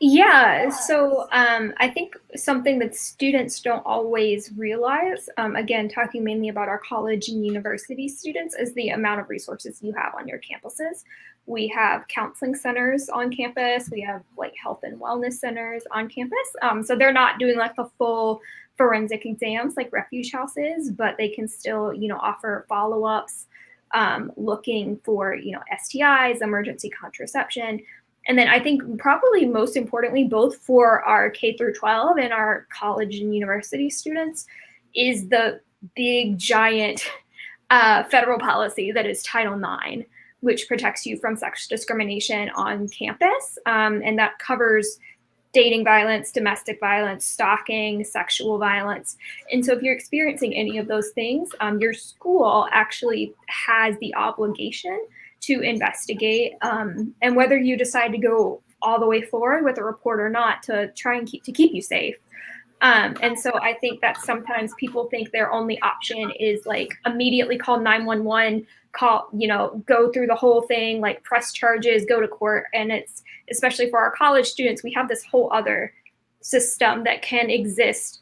Yeah, so I think something that students don't always realize, again, talking mainly about our college and university students, is the amount of resources you have on your campuses. We have counseling centers on campus. We have like health and wellness centers on campus. So they're not doing like the full forensic exams like Refuge House is, but they can still, you know, offer follow-ups, looking for, you know, STIs, emergency contraception. And then I think probably most importantly, both for our K through 12 and our college and university students, is the big giant federal policy that is Title IX, which protects you from sex discrimination on campus. And that covers dating violence, domestic violence, stalking, sexual violence. And so if you're experiencing any of those things, your school actually has the obligation to investigate, and whether you decide to go all the way forward with a report or not, to try and keep you safe. And so I think that sometimes people think their only option is like immediately call 911, call, you know, go through the whole thing, like press charges, go to court. And it's, especially for our college students, we have this whole other system that can exist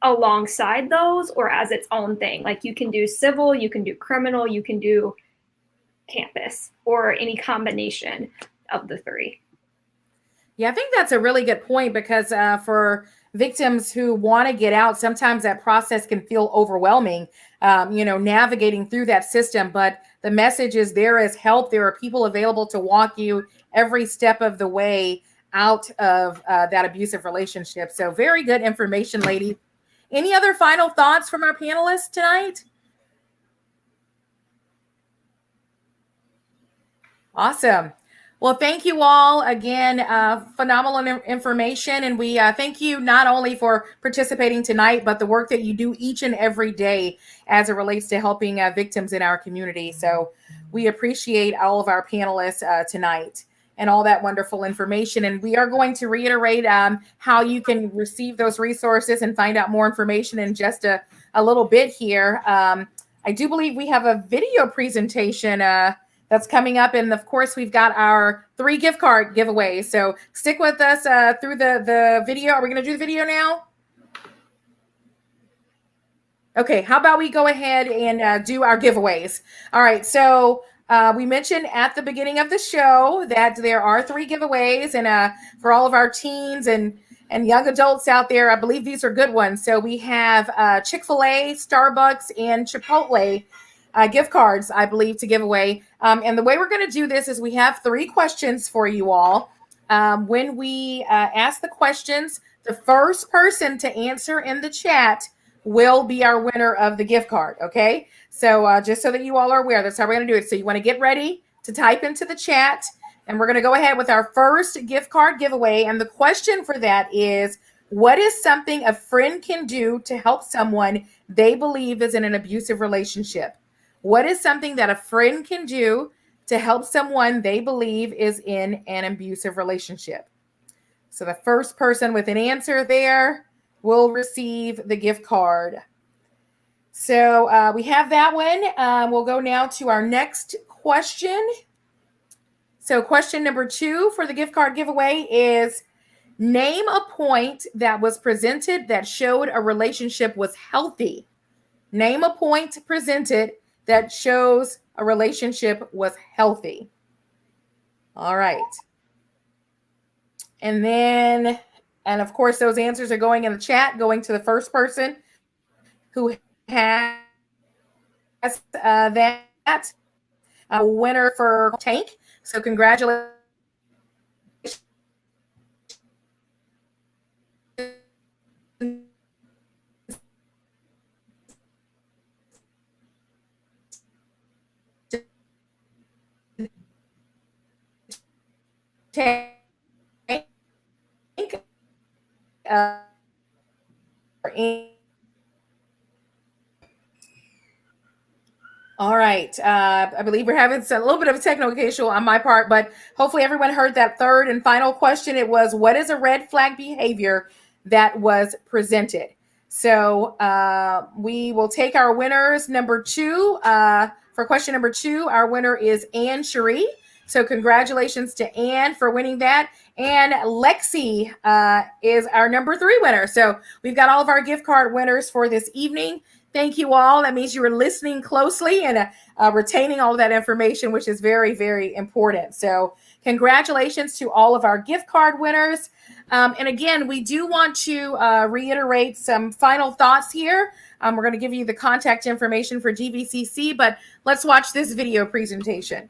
alongside those or as its own thing. Like you can do civil, you can do criminal, you can do campus, or any combination of the three. Yeah, I think that's a really good point, because for victims who want to get out, sometimes that process can feel overwhelming, you know, navigating through that system. But the message is there is help. There are people available to walk you every step of the way out of that abusive relationship. So very good information, ladies. Any other final thoughts from our panelists tonight? Awesome. Well, thank you all again. Phenomenal information. And we thank you not only for participating tonight, but the work that you do each and every day as it relates to helping victims in our community. So we appreciate all of our panelists tonight and all that wonderful information. And we are going to reiterate how you can receive those resources and find out more information in just a little bit here. I do believe we have a video presentation that's coming up. And of course, we've got our 3 gift card giveaways. So stick with us through the video. Are we going to do the video now? Okay, how about we go ahead and do our giveaways? All right, so we mentioned at the beginning of the show that there are 3 giveaways, and for all of our teens and young adults out there, I believe these are good ones. So we have Chick-fil-A, Starbucks, and Chipotle gift cards, I believe, to give away. And the way we're going to do this is we have 3 questions for you all. When we ask the questions, the first person to answer in the chat will be our winner of the gift card. Okay. So just so that you all are aware, that's how we're going to do it. So you want to get ready to type into the chat, and we're going to go ahead with our first gift card giveaway. And the question for that is, what is something a friend can do to help someone they believe is in an abusive relationship? What is something that a friend can do to help someone they believe is in an abusive relationship? So the first person with an answer there will receive the gift card. So we have that one. We'll go now to our next question. So question number 2 for the gift card giveaway is, name a point that was presented that showed a relationship was healthy. Name a point presented that shows a relationship was healthy. All right. And of course, those answers are going in the chat, going to the first person who has that winner for Tank. So congratulations. Tank. All right. I believe we're having a little bit of a technical issue on my part, but hopefully everyone heard that third and final question. It was, what is a red flag behavior that was presented? So we will take our winners. Number 2, for question number 2, our winner is Anne Cherie. So congratulations to Anne for winning that. And Lexi is our number 3 winner. So we've got all of our gift card winners for this evening. Thank you all. That means you were listening closely and retaining all of that information, which is very, very important. So congratulations to all of our gift card winners. And again, we do want to reiterate some final thoughts here. We're going to give you the contact information for Gvcc, but let's watch this video presentation.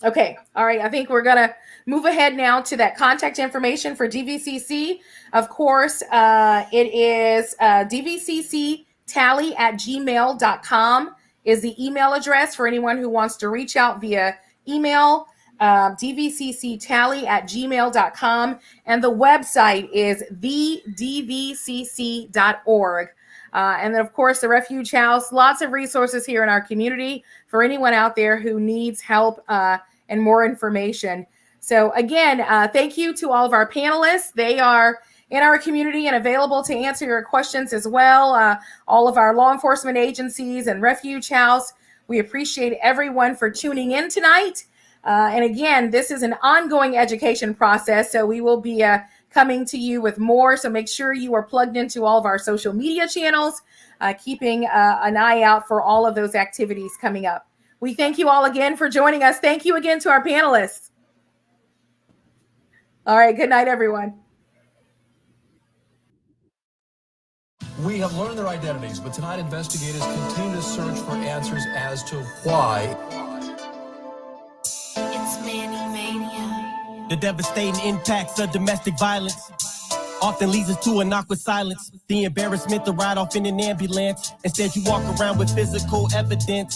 Okay. All right. I think we're going to move ahead now to that contact information for Gvcc. Of course, it is dvcctally@gmail.com is the email address for anyone who wants to reach out via email. dvcctally@gmail.com. And the website is thedvcc.org. And then, of course, the Refuge House, lots of resources here in our community for anyone out there who needs help and more information. So again, thank you to all of our panelists. They are in our community and available to answer your questions as well. All of our law enforcement agencies and Refuge House, we appreciate everyone for tuning in tonight. And again, this is an ongoing education process, so we will be coming to you with more. So make sure you are plugged into all of our social media channels, keeping an eye out for all of those activities coming up. We thank you all again for joining us. Thank you again to our panelists. All right, good night, everyone. We have learned their identities, but tonight investigators continue to search for answers as to why. It's Manny Mania. The devastating impacts of domestic violence often leads us to an awkward silence. The embarrassment to ride off in an ambulance. Instead, you walk around with physical evidence.